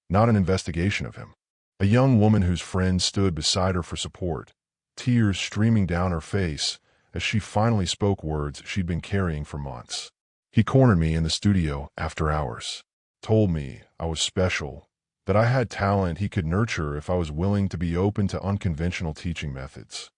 not an investigation of him." A young woman whose friend stood beside her for support, tears streaming down her face as she finally spoke words she'd been carrying for months. "He cornered me in the studio after hours, told me I was special, that I had talent he could nurture if I was willing to be open to unconventional teaching methods.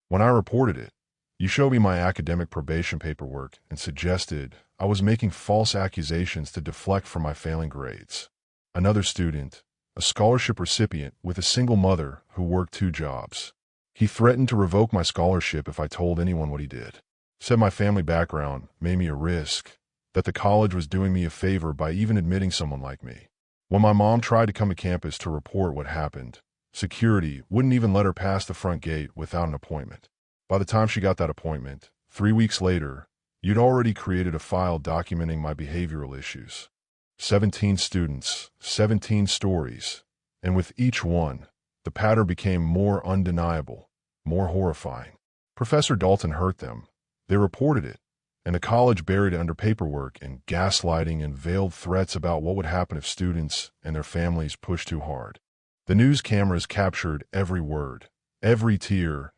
When I reported it, you showed me my academic probation paperwork and suggested I was making false accusations to deflect from my failing grades." Another student, a scholarship recipient with a single mother who worked 2 jobs. "He threatened to revoke my scholarship if I told anyone what he did. Said my family background made me a risk, that the college was doing me a favor by even admitting someone like me. When my mom tried to come to campus to report what happened, security wouldn't even let her pass the front gate without an appointment. By the time she got that appointment, 3 weeks later, you'd already created a file documenting my behavioral issues. 17 students, 17 stories, and with each one, the pattern became more undeniable, more horrifying. Professor Dalton hurt them. They reported it, and the college buried it under paperwork and gaslighting and veiled threats about what would happen if students and their families pushed too hard. The news cameras captured every word, every tear,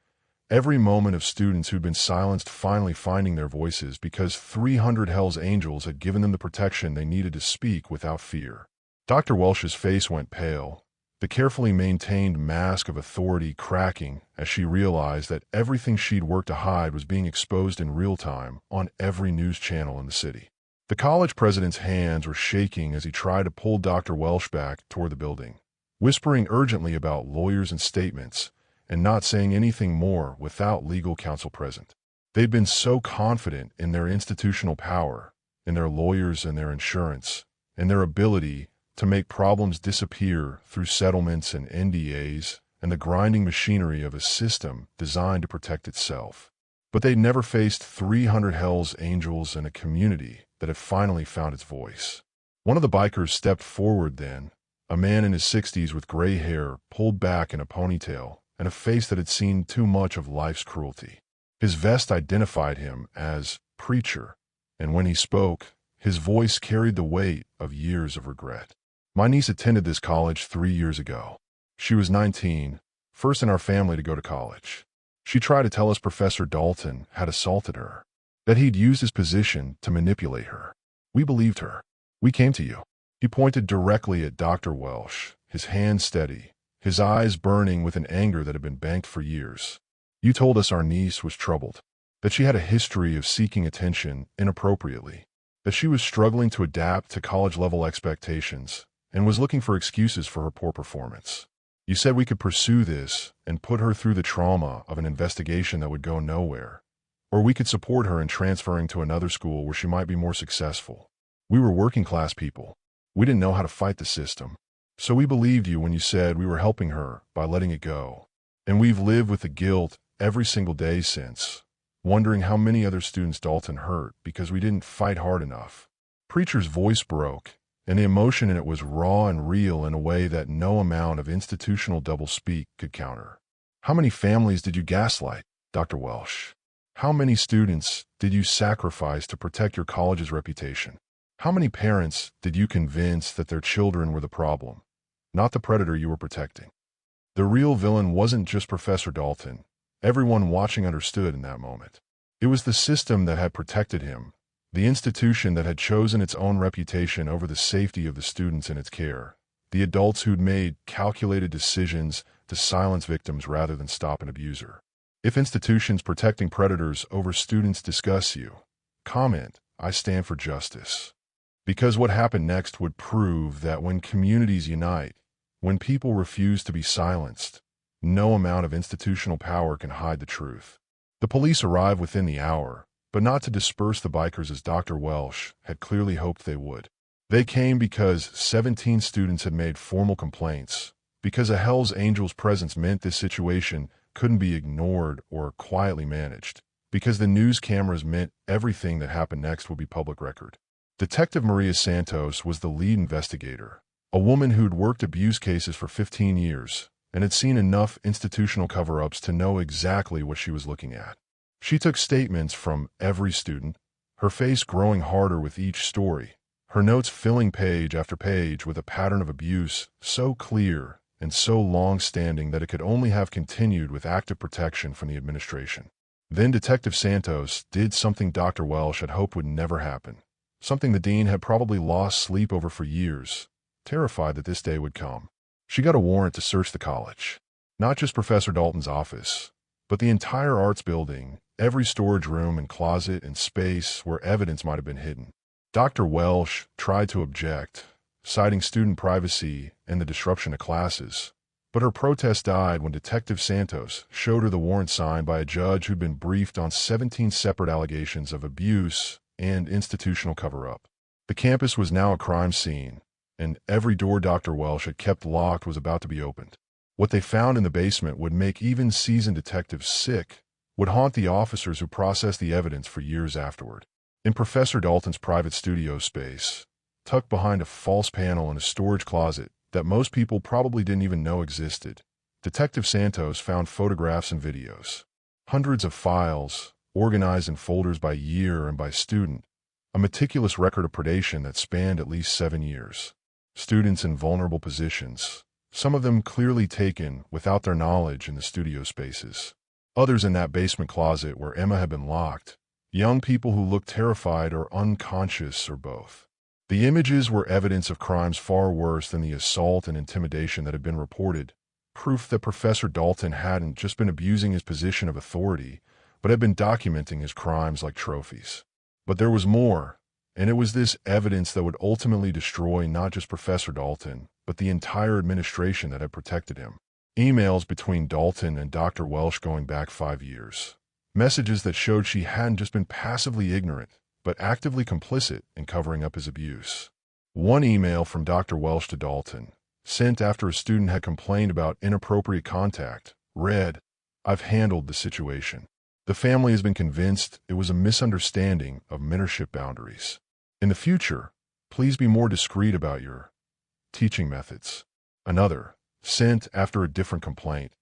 every moment of students who'd been silenced finally finding their voices because 300 Hells Angels had given them the protection they needed to speak without fear. Dr. Welsh's face went pale, the carefully maintained mask of authority cracking as she realized that everything she'd worked to hide was being exposed in real time on every news channel in the city. The college president's hands were shaking as he tried to pull Dr. Welsh back toward the building, whispering urgently about lawyers and statements, and not saying anything more without legal counsel present. They'd been so confident in their institutional power, in their lawyers and their insurance, and their ability to make problems disappear through settlements and NDAs and the grinding machinery of a system designed to protect itself. But they'd never faced 300 Hells Angels in a community that had finally found its voice. One of the bikers stepped forward then, A man in his 60s with gray hair pulled back in a ponytail and a face that had seen too much of life's cruelty. His vest identified him as preacher, and when he spoke, his voice carried the weight of years of regret. My niece attended this college 3 years ago. She was 19, first in our family to go to college. She tried to tell us Professor Dalton had assaulted her, that he'd used his position to manipulate her. We believed her. We came to you. He pointed directly at Dr. Welsh, his hand steady, his eyes burning with an anger that had been banked for years. You told us our niece was troubled, that she had a history of seeking attention inappropriately, that she was struggling to adapt to college-level expectations and was looking for excuses for her poor performance. You said we could pursue this and put her through the trauma of an investigation that would go nowhere, or we could support her in transferring to another school where she might be more successful. We were working-class people. We didn't know how to fight the system, so we believed you when you said we were helping her by letting it go. And we've lived with the guilt every single day since, wondering how many other students Dalton hurt because we didn't fight hard enough. Preacher's voice broke, and the emotion in it was raw and real in a way that no amount of institutional doublespeak could counter. How many families did you gaslight, Dr. Welsh? How many students did you sacrifice to protect your college's reputation? How many parents did you convince that their children were the problem, not the predator you were protecting? The real villain wasn't just Professor Dalton. Everyone watching understood in that moment. It was the system that had protected him, the institution that had chosen its own reputation over the safety of the students in its care, the adults who'd made calculated decisions to silence victims rather than stop an abuser. If institutions protecting predators over students disgust you, comment, "I stand for justice." Because what happened next would prove that when communities unite, when people refuse to be silenced, no amount of institutional power can hide the truth. The police arrived within the hour, but not to disperse the bikers as Dr. Welsh had clearly hoped they would. They came because 17 students had made formal complaints, because a Hell's Angels presence meant this situation couldn't be ignored or quietly managed, because the news cameras meant everything that happened next would be public record. Detective Maria Santos was the lead investigator, a woman who'd worked abuse cases for 15 years and had seen enough institutional cover-ups to know exactly what she was looking at. She took statements from every student, her face growing harder with each story, her notes filling page after page with a pattern of abuse so clear and so long-standing that it could only have continued with active protection from the administration. Then Detective Santos did something Dr. Welsh had hoped would never happen. Something the dean had probably lost sleep over for years, terrified that this day would come. She got a warrant to search the college. Not just Professor Dalton's office, but the entire arts building, every storage room and closet and space where evidence might have been hidden. Dr. Welsh tried to object, citing student privacy and the disruption of classes, but her protest died when Detective Santos showed her the warrant signed by a judge who'd been briefed on 17 separate allegations of abuse and institutional cover-up. The campus was now a crime scene, and every door Dr. Welsh had kept locked was about to be opened. What they found in the basement would make even seasoned detectives sick, would haunt the officers who processed the evidence for years afterward. In Professor Dalton's private studio space, tucked behind a false panel in a storage closet that most people probably didn't even know existed, Detective Santos found photographs and videos. Hundreds of files, organized in folders by year and by student, a meticulous record of predation that spanned at least 7 years. Students in vulnerable positions, some of them clearly taken without their knowledge in the studio spaces. Others in that basement closet where Emma had been locked. Young people who looked terrified or unconscious or both. The images were evidence of crimes far worse than the assault and intimidation that had been reported, proof that Professor Dalton hadn't just been abusing his position of authority, but had been documenting his crimes like trophies. But there was more, and it was this evidence that would ultimately destroy not just Professor Dalton, but the entire administration that had protected him. Emails between Dalton and Dr. Welsh going back 5 years. Messages that showed she hadn't just been passively ignorant, but actively complicit in covering up his abuse. One email from Dr. Welsh to Dalton, sent after a student had complained about inappropriate contact, read, "I've handled the situation. The family has been convinced it was a misunderstanding of mentorship boundaries. In the future, please be more discreet about your teaching methods. Another, sent after a different complaint.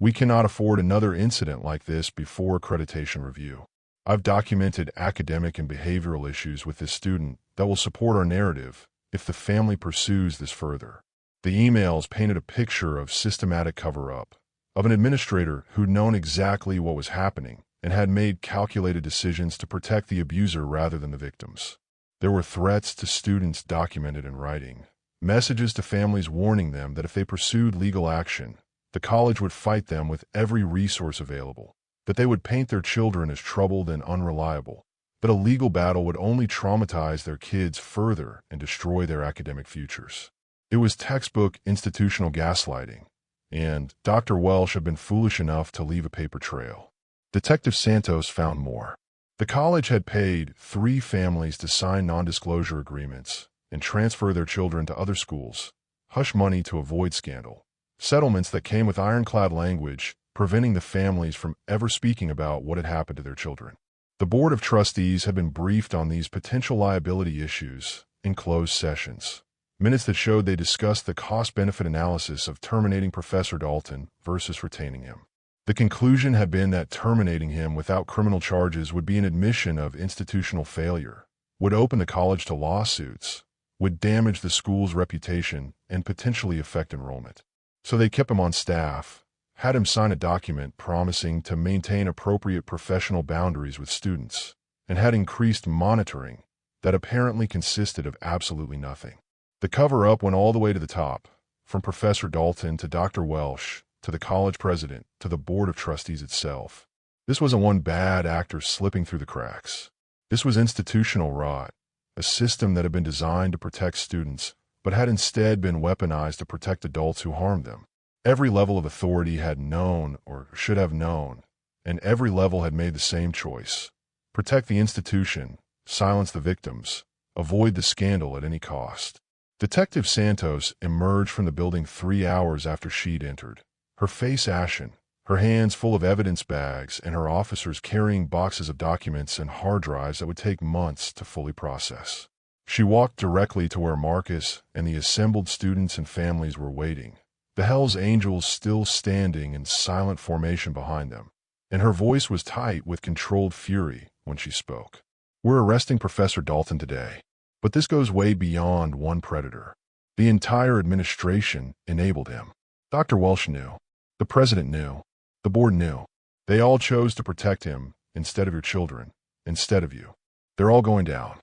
We cannot afford another incident like this before accreditation review. I've documented academic and behavioral issues with this student that will support our narrative if the family pursues this further. The emails painted a picture of systematic cover-up, of an administrator who'd known exactly what was happening and had made calculated decisions to protect the abuser rather than the victims. There were threats to students documented in writing, messages to families warning them that if they pursued legal action, the college would fight them with every resource available, that they would paint their children as troubled and unreliable, that a legal battle would only traumatize their kids further and destroy their academic futures. It was textbook institutional gaslighting, and Dr. Welsh had been foolish enough to leave a paper trail. Detective Santos found more. The college had paid 3 families to sign non-disclosure agreements and transfer their children to other schools, hush money to avoid scandal, settlements that came with ironclad language preventing the families from ever speaking about what had happened to their children. The Board of Trustees had been briefed on these potential liability issues in closed sessions. Minutes that showed they discussed the cost-benefit analysis of terminating Professor Dalton versus retaining him. The conclusion had been that terminating him without criminal charges would be an admission of institutional failure, would open the college to lawsuits, would damage the school's reputation, and potentially affect enrollment. So they kept him on staff, had him sign a document promising to maintain appropriate professional boundaries with students, and had increased monitoring that apparently consisted of absolutely nothing. The cover-up went all the way to the top, from Professor Dalton to Dr. Welsh, to the college president, to the Board of Trustees itself. This wasn't one bad actor slipping through the cracks. This was institutional rot, a system that had been designed to protect students, but had instead been weaponized to protect adults who harmed them. Every level of authority had known, or should have known, and every level had made the same choice. Protect the institution, silence the victims, avoid the scandal at any cost. Detective Santos emerged from the building 3 hours after she'd entered, her face ashen, her hands full of evidence bags, and her officers carrying boxes of documents and hard drives that would take months to fully process. She walked directly to where Marcus and the assembled students and families were waiting, the Hell's Angels still standing in silent formation behind them, and her voice was tight with controlled fury when she spoke. "We're arresting Professor Dalton today. But this goes way beyond one predator. The entire administration enabled him. Dr. Welsh knew. The president knew. The board knew. They all chose to protect him instead of your children, instead of you. They're all going down."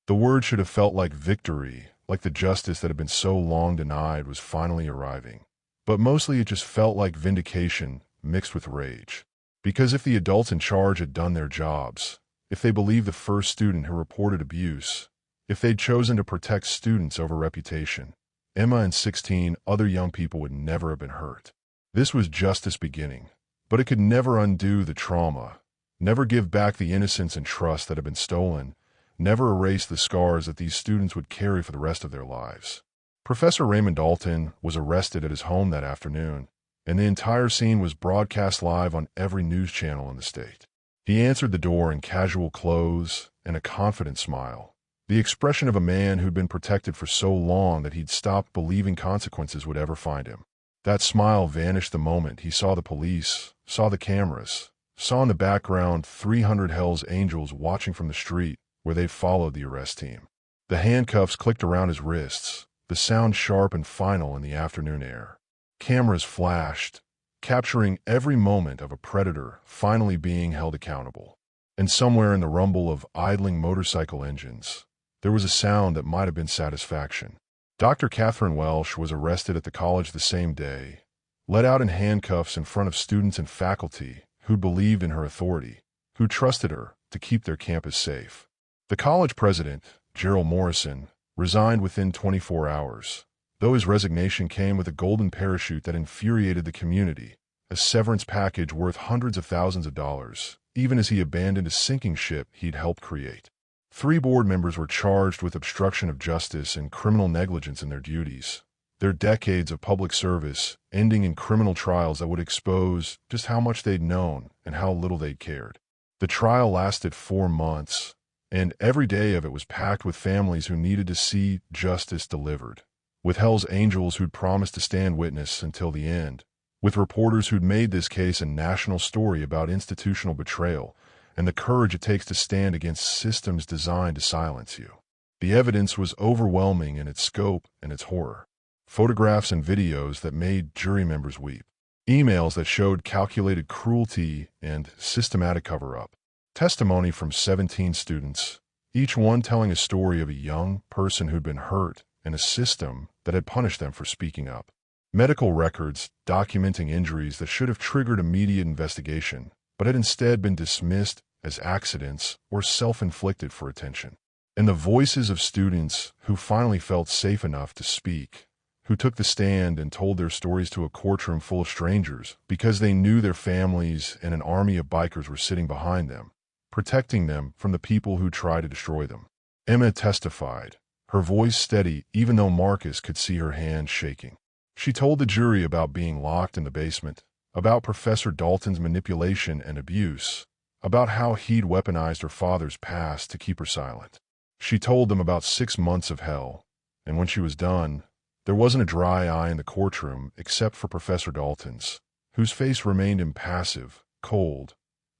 The word should have felt like victory, like the justice that had been so long denied was finally arriving. But mostly it just felt like vindication mixed with rage. Because if the adults in charge had done their jobs, if they believed the first student who reported abuse, if they'd chosen to protect students over reputation, Emma and 16 other young people would never have been hurt. This was justice beginning, but it could never undo the trauma, never give back the innocence and trust that had been stolen, never erase the scars that these students would carry for the rest of their lives. Professor Raymond Dalton was arrested at his home that afternoon, and the entire scene was broadcast live on every news channel in the state. He answered the door in casual clothes and a confident smile. The expression of a man who'd been protected for so long that he'd stopped believing consequences would ever find him. That smile vanished the moment he saw the police, saw the cameras, saw in the background 300 Hell's Angels watching from the street where they'd followed the arrest team. The handcuffs clicked around his wrists, the sound sharp and final in the afternoon air. Cameras flashed, capturing every moment of a predator finally being held accountable. And somewhere in the rumble of idling motorcycle engines, there was a sound that might have been satisfaction. Dr. Catherine Welsh was arrested at the college the same day, let out in handcuffs in front of students and faculty who believed in her authority, who trusted her to keep their campus safe. The college president, Gerald Morrison, resigned within 24 hours, though his resignation came with a golden parachute that infuriated the community, a severance package worth hundreds of thousands of dollars, even as he abandoned a sinking ship he'd helped create. 3 board members were charged with obstruction of justice and criminal negligence in their duties, their decades of public service ending in criminal trials that would expose just how much they'd known and how little they'd cared. The trial lasted 4 months, and every day of it was packed with families who needed to see justice delivered, with Hell's Angels who'd promised to stand witness until the end, with reporters who'd made this case a national story about institutional betrayal and the courage it takes to stand against systems designed to silence you. The evidence was overwhelming in its scope and its horror. Photographs and videos that made jury members weep. Emails that showed calculated cruelty and systematic cover-up. Testimony from 17 students, each one telling a story of a young person who'd been hurt and a system that had punished them for speaking up. Medical records documenting injuries that should have triggered immediate investigation, but had instead been dismissed as accidents or self-inflicted for attention. And the voices of students who finally felt safe enough to speak, who took the stand and told their stories to a courtroom full of strangers because they knew their families and an army of bikers were sitting behind them, protecting them from the people who tried to destroy them. Emma testified, her voice steady even though Marcus could see her hands shaking. She told the jury about being locked in the basement, about Professor Dalton's manipulation and abuse, about how he'd weaponized her father's past to keep her silent. She told them about 6 months of hell, and when she was done, there wasn't a dry eye in the courtroom except for Professor Dalton's, whose face remained impassive, cold,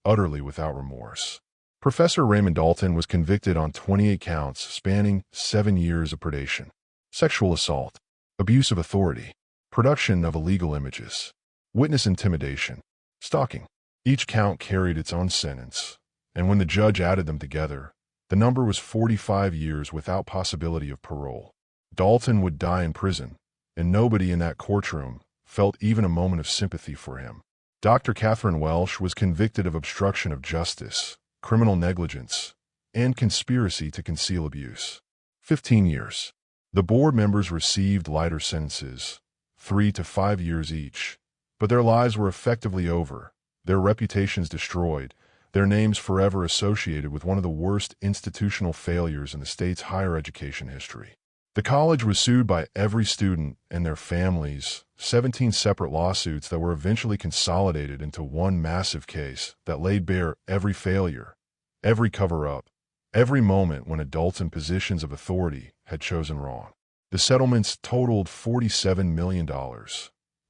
utterly without remorse. Professor Raymond Dalton was convicted on 28 counts spanning 7 years of predation, sexual assault, abuse of authority, production of illegal images, witness intimidation, stalking. Each count carried its own sentence, and when the judge added them together, the number was 45 years without possibility of parole. Dalton would die in prison, and nobody in that courtroom felt even a moment of sympathy for him. Dr. Catherine Welsh was convicted of obstruction of justice, criminal negligence, and conspiracy to conceal abuse. 15 years. The board members received lighter sentences, 3 to 5 years each, but their lives were effectively over, their reputations destroyed, their names forever associated with one of the worst institutional failures in the state's higher education history. The college was sued by every student and their families, 17 separate lawsuits that were eventually consolidated into one massive case that laid bare every failure, every cover-up, every moment when adults in positions of authority had chosen wrong. The settlements totaled $47 million,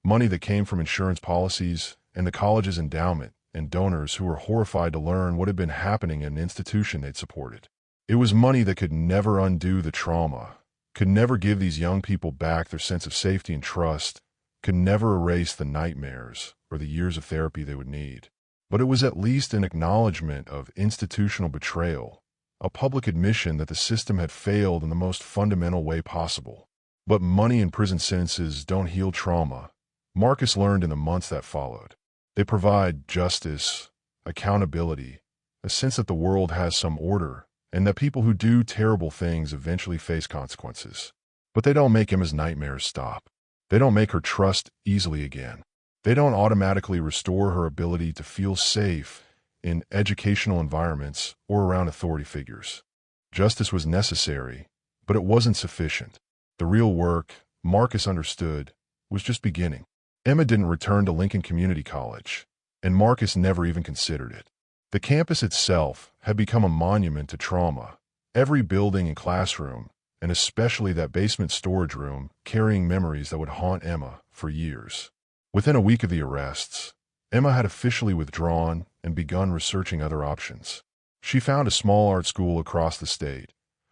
money that came from insurance policies and the college's endowment and donors who were horrified to learn what had been happening in an institution they'd supported. It was money that could never undo the trauma, could never give these young people back their sense of safety and trust, could never erase the nightmares or the years of therapy they would need. But it was at least an acknowledgement of institutional betrayal, a public admission that the system had failed in the most fundamental way possible. But money and prison sentences don't heal trauma, Marcus learned in the months that followed. They provide justice, accountability, a sense that the world has some order, and that people who do terrible things eventually face consequences. But they don't make Emma's nightmares stop. They don't make her trust easily again. They don't automatically restore her ability to feel safe in educational environments or around authority figures. Justice was necessary, but it wasn't sufficient. The real work, Marcus understood, was just beginning. Emma didn't return to Lincoln Community College, and Marcus never even considered it. The campus itself had become a monument to trauma, every building and classroom, and especially that basement storage room, carrying memories that would haunt Emma for years. Within a week of the arrests, Emma had officially withdrawn and begun researching other options. She found a small art school across the state,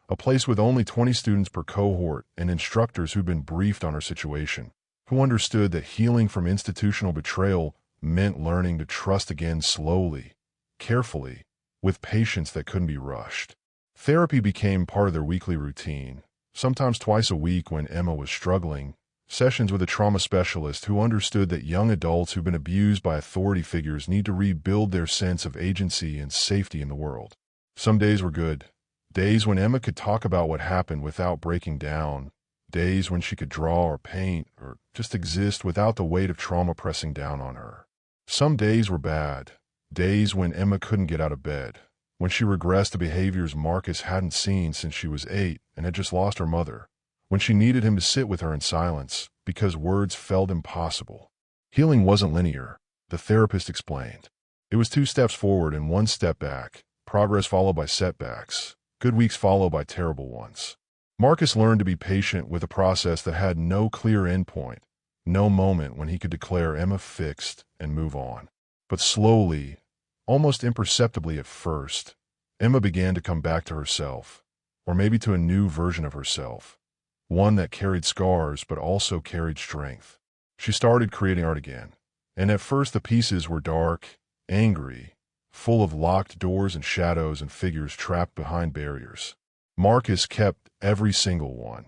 a place with only 20 students per cohort and instructors who'd been briefed on her situation, who understood that healing from institutional betrayal meant learning to trust again slowly, carefully, with patience that couldn't be rushed. Therapy became part of their weekly routine, sometimes twice a week when Emma was struggling, sessions with a trauma specialist who understood that young adults who've been abused by authority figures need to rebuild their sense of agency and safety in the world. Some days were good, days when Emma could talk about what happened without breaking down, days when she could draw or paint or just exist without the weight of trauma pressing down on her. Some days were bad, days when Emma couldn't get out of bed, when she regressed to behaviors Marcus hadn't seen since she was 8 and had just lost her mother, when she needed him to sit with her in silence because words felt impossible. Healing wasn't linear, the therapist explained. It was 2 steps forward and 1 step back, progress followed by setbacks, good weeks followed by terrible ones. Marcus learned to be patient with a process that had no clear endpoint, no moment when he could declare Emma fixed and move on. But slowly, almost imperceptibly at first, Emma began to come back to herself, or maybe to a new version of herself, one that carried scars but also carried strength. She started creating art again, and at first the pieces were dark, angry, full of locked doors and shadows and figures trapped behind barriers. Marcus kept every single one,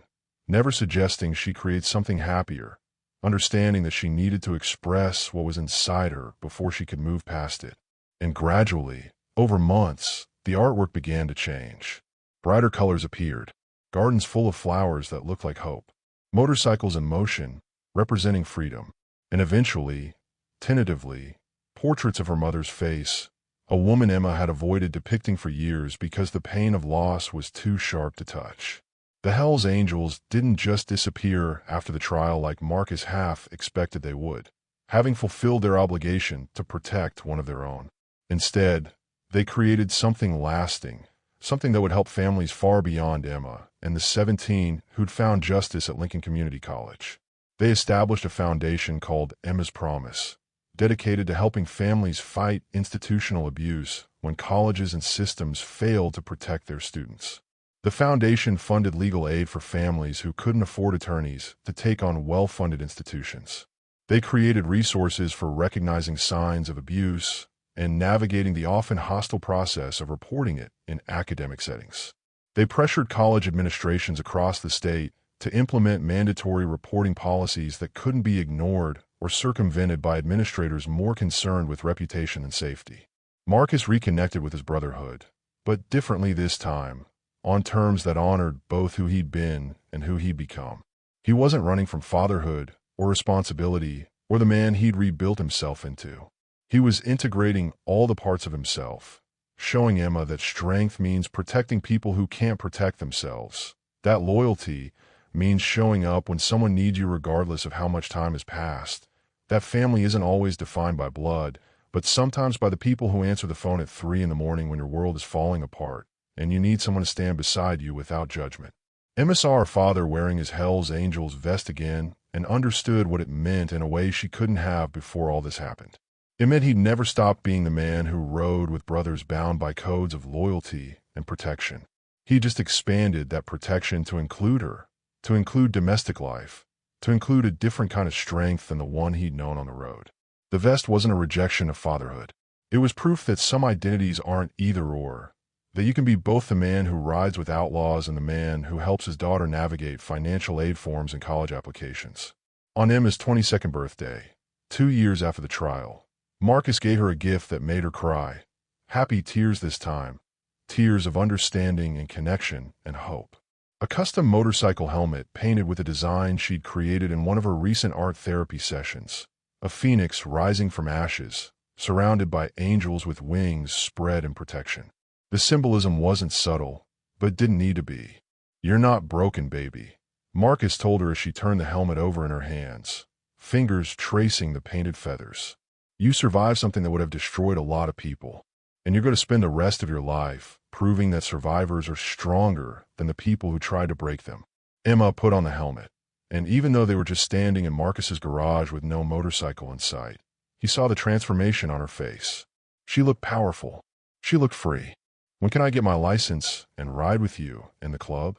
never suggesting she create something happier, understanding that she needed to express what was inside her before she could move past it. And gradually, over months, the artwork began to change. Brighter colors appeared, gardens full of flowers that looked like hope, motorcycles in motion, representing freedom, and eventually, tentatively, portraits of her mother's face, a woman Emma had avoided depicting for years because the pain of loss was too sharp to touch. The Hell's Angels didn't just disappear after the trial like Marcus half expected they would, having fulfilled their obligation to protect one of their own. Instead, they created something lasting, something that would help families far beyond Emma and the 17 who'd found justice at Lincoln Community College. They established a foundation called Emma's Promise, dedicated to helping families fight institutional abuse when colleges and systems failed to protect their students. The foundation funded legal aid for families who couldn't afford attorneys to take on well-funded institutions. They created resources for recognizing signs of abuse and navigating the often hostile process of reporting it in academic settings. They pressured college administrations across the state to implement mandatory reporting policies that couldn't be ignored or circumvented by administrators more concerned with reputation and safety. Marcus reconnected with his Brotherhood, but differently this time, on terms that honored both who he'd been and who he'd become. He wasn't running from fatherhood or responsibility or the man he'd rebuilt himself into. He was integrating all the parts of himself, showing Emma that strength means protecting people who can't protect themselves, that loyalty means showing up when someone needs you regardless of how much time has passed, that family isn't always defined by blood, but sometimes by the people who answer the phone at 3 in the morning when your world is falling apart, and you need someone to stand beside you without judgment. Emma saw her father wearing his Hell's Angels vest again and understood what it meant in a way she couldn't have before all this happened. It meant he'd never stopped being the man who rode with brothers bound by codes of loyalty and protection. He just expanded that protection to include her, to include domestic life, to include a different kind of strength than the one he'd known on the road. The vest wasn't a rejection of fatherhood. It was proof that some identities aren't either-or, that you can be both the man who rides with outlaws and the man who helps his daughter navigate financial aid forms and college applications. On Emma's 22nd birthday, 2 years after the trial, Marcus gave her a gift that made her cry. Happy tears this time, tears of understanding and connection and hope. A custom motorcycle helmet painted with a design she'd created in one of her recent art therapy sessions. A phoenix rising from ashes, surrounded by angels with wings spread in protection. The symbolism wasn't subtle, but didn't need to be. You're not broken, baby, Marcus told her as she turned the helmet over in her hands, fingers tracing the painted feathers. You survived something that would have destroyed a lot of people, and you're going to spend the rest of your life proving that survivors are stronger than the people who tried to break them. Emma put on the helmet, and even though they were just standing in Marcus's garage with no motorcycle in sight, he saw the transformation on her face. She looked powerful. She looked free. When can I get my license and ride with you in the club?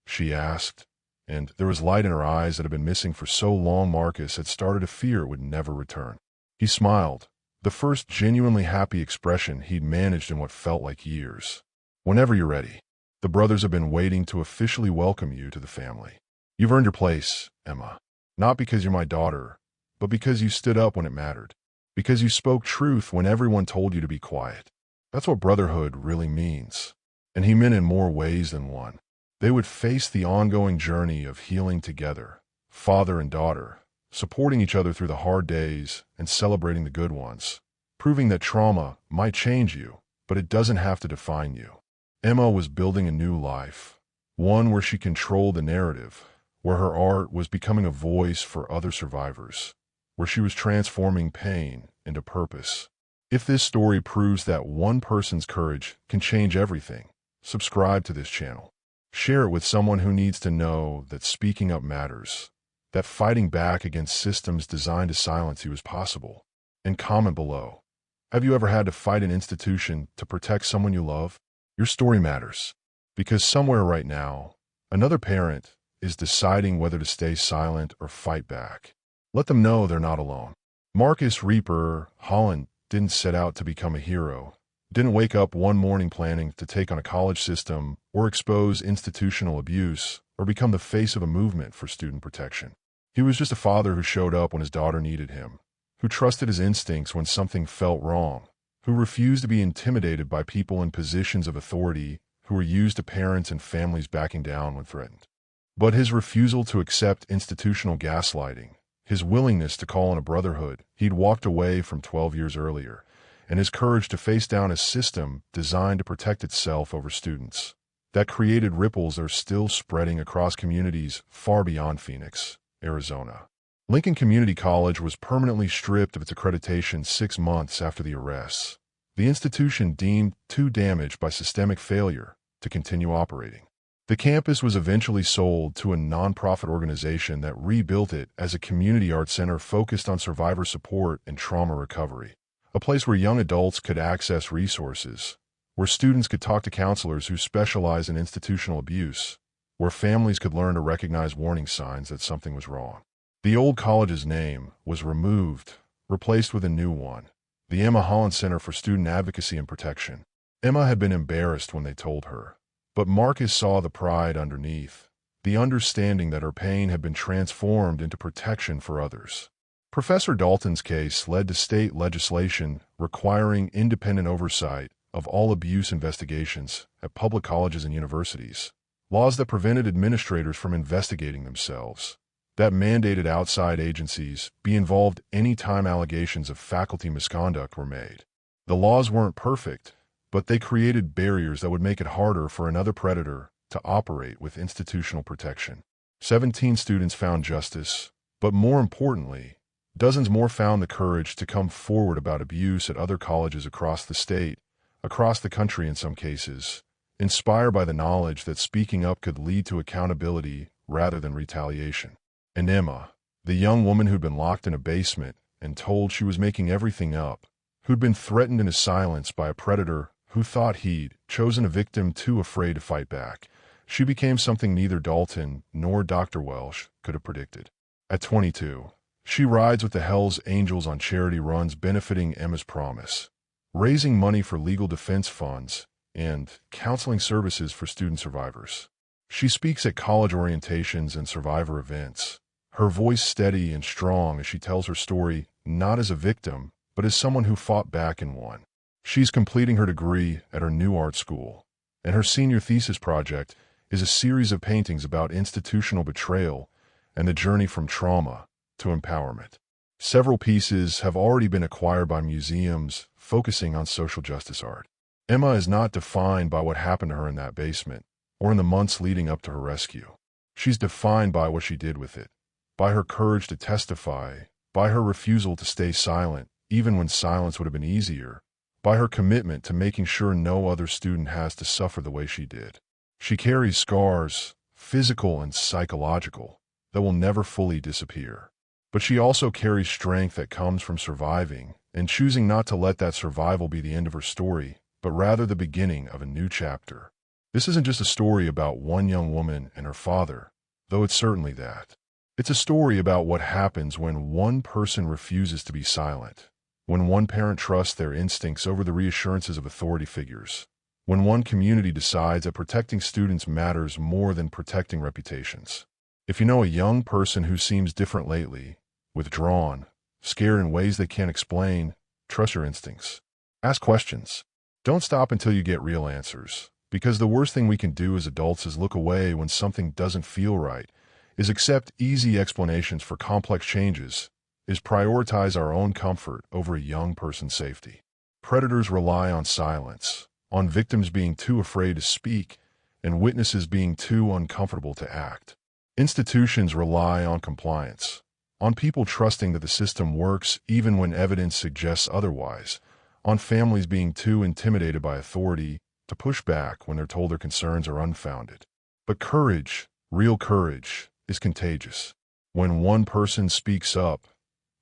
She asked, and there was light in her eyes that had been missing for so long Marcus had started to fear it would never return. He smiled, the first genuinely happy expression he'd managed in what felt like years. Whenever you're ready. The brothers have been waiting to officially welcome you to the family. You've earned your place, Emma. Not because you're my daughter, but because you stood up when it mattered. Because you spoke truth when everyone told you to be quiet. That's what brotherhood really means. And he meant in more ways than one. They would face the ongoing journey of healing together, father and daughter, supporting each other through the hard days and celebrating the good ones, proving that trauma might change you, but it doesn't have to define you. Emma was building a new life, one where she controlled the narrative, where her art was becoming a voice for other survivors, where she was transforming pain into purpose. If this story proves that one person's courage can change everything, subscribe to this channel. Share it with someone who needs to know that speaking up matters, that fighting back against systems designed to silence you is possible. And comment below. Have you ever had to fight an institution to protect someone you love? Your story matters. Because somewhere right now, another parent is deciding whether to stay silent or fight back. Let them know they're not alone. Reaper Holland didn't set out to become a hero, didn't wake up one morning planning to take on a college system or expose institutional abuse or become the face of a movement for student protection. He was just a father who showed up when his daughter needed him, who trusted his instincts when something felt wrong, who refused to be intimidated by people in positions of authority who were used to parents and families backing down when threatened. But his refusal to accept institutional gaslighting, his willingness to call on a brotherhood he'd walked away from 12 years earlier, and his courage to face down a system designed to protect itself over students, that created ripples that are still spreading across communities far beyond Phoenix, Arizona. Lincoln Community College was permanently stripped of its accreditation 6 months after the arrests, the institution deemed too damaged by systemic failure to continue operating. The campus was eventually sold to a nonprofit organization that rebuilt it as a community arts center focused on survivor support and trauma recovery, a place where young adults could access resources, where students could talk to counselors who specialize in institutional abuse, where families could learn to recognize warning signs that something was wrong. The old college's name was removed, replaced with a new one, the Emma Holland Center for Student Advocacy and Protection. Emma had been embarrassed when they told her, but Marcus saw the pride underneath, the understanding that her pain had been transformed into protection for others. Professor Dalton's case led to state legislation requiring independent oversight of all abuse investigations at public colleges and universities, laws that prevented administrators from investigating themselves, that mandated outside agencies be involved any time allegations of faculty misconduct were made. The laws weren't perfect, but they created barriers that would make it harder for another predator to operate with institutional protection. 17 students found justice, but more importantly, dozens more found the courage to come forward about abuse at other colleges across the state, across the country in some cases, inspired by the knowledge that speaking up could lead to accountability rather than retaliation. And Emma, the young woman who'd been locked in a basement and told she was making everything up, who'd been threatened into silence by a predator who thought he'd chosen a victim too afraid to fight back, she became something neither Dalton nor Dr. Welsh could have predicted. At 22, she rides with the Hells Angels on charity runs benefiting Emma's Promise, raising money for legal defense funds and counseling services for student survivors. She speaks at college orientations and survivor events, her voice steady and strong as she tells her story not as a victim, but as someone who fought back and won. She's completing her degree at her new art school, and her senior thesis project is a series of paintings about institutional betrayal and the journey from trauma to empowerment. Several pieces have already been acquired by museums focusing on social justice art. Emma is not defined by what happened to her in that basement or in the months leading up to her rescue. She's defined by what she did with it, by her courage to testify, by her refusal to stay silent, even when silence would have been easier, by her commitment to making sure no other student has to suffer the way she did. She carries scars, physical and psychological, that will never fully disappear. But she also carries strength that comes from surviving and choosing not to let that survival be the end of her story, but rather the beginning of a new chapter. This isn't just a story about one young woman and her father, though it's certainly that. It's a story about what happens when one person refuses to be silent, when one parent trusts their instincts over the reassurances of authority figures, when one community decides that protecting students matters more than protecting reputations. If you know a young person who seems different lately, withdrawn, scared in ways they can't explain, trust your instincts. Ask questions. Don't stop until you get real answers, because the worst thing we can do as adults is look away when something doesn't feel right, is accept easy explanations for complex changes, is prioritize our own comfort over a young person's safety. Predators rely on silence, on victims being too afraid to speak, and witnesses being too uncomfortable to act. Institutions rely on compliance, on people trusting that the system works even when evidence suggests otherwise, on families being too intimidated by authority to push back when they're told their concerns are unfounded. But courage, real courage, is contagious. When one person speaks up,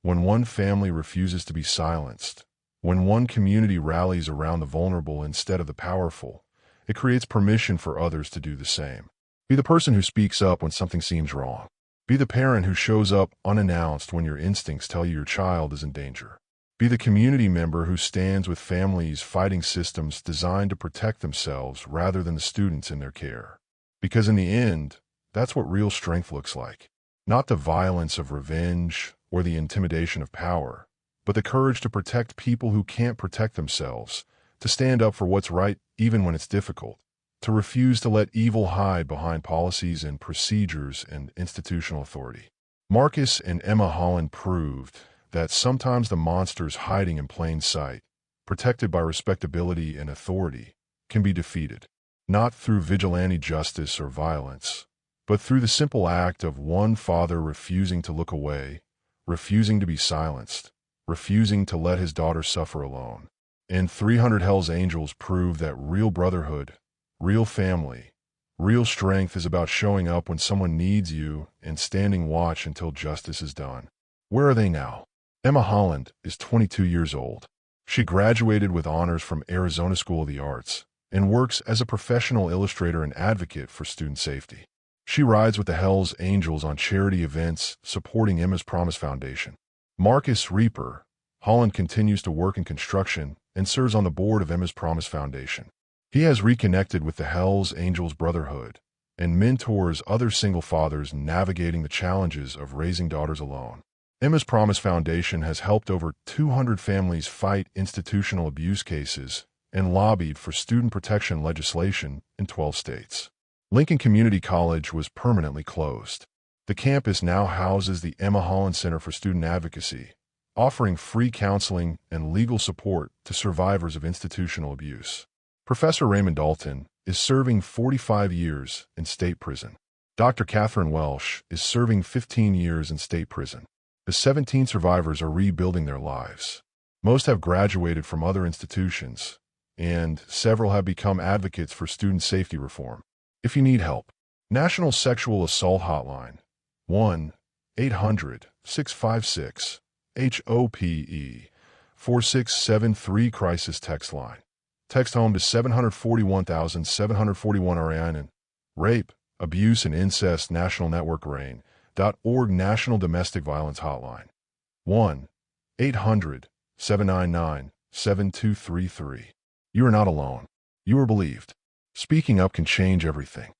when one family refuses to be silenced, when one community rallies around the vulnerable instead of the powerful, it creates permission for others to do the same. Be the person who speaks up when something seems wrong. Be the parent who shows up unannounced when your instincts tell you your child is in danger. Be the community member who stands with families fighting systems designed to protect themselves rather than the students in their care. Because in the end, that's what real strength looks like. Not the violence of revenge or the intimidation of power, but the courage to protect people who can't protect themselves, to stand up for what's right even when it's difficult, to refuse to let evil hide behind policies and procedures and institutional authority. Marcus and Emma Holland proved that sometimes the monsters hiding in plain sight, protected by respectability and authority, can be defeated, not through vigilante justice or violence, but through the simple act of one father refusing to look away, refusing to be silenced, refusing to let his daughter suffer alone. And 300 Hell's Angels prove that real brotherhood, real family, real strength is about showing up when someone needs you and standing watch until justice is done. Where are they now? Emma Holland is 22 years old. She graduated with honors from Arizona School of the Arts and works as a professional illustrator and advocate for student safety. She rides with the Hell's Angels on charity events supporting Emma's Promise Foundation. Marcus Reaper Holland continues to work in construction and serves on the board of Emma's Promise Foundation. He has reconnected with the Hell's Angels Brotherhood and mentors other single fathers navigating the challenges of raising daughters alone. Emma's Promise Foundation has helped over 200 families fight institutional abuse cases and lobbied for student protection legislation in 12 states. Lincoln Community College was permanently closed. The campus now houses the Emma Holland Center for Student Advocacy, offering free counseling and legal support to survivors of institutional abuse. Professor Raymond Dalton is serving 45 years in state prison. Dr. Catherine Welsh is serving 15 years in state prison. The 17 survivors are rebuilding their lives. Most have graduated from other institutions, and several have become advocates for student safety reform. If you need help, National Sexual Assault Hotline, 1-800-656-HOPE, 4673 Crisis Text Line. Text home to 741,741 RN. Rape, Abuse and Incest National Network RAIN.org National Domestic Violence Hotline. 1-800-799-7233. You are not alone. You are believed. Speaking up can change everything.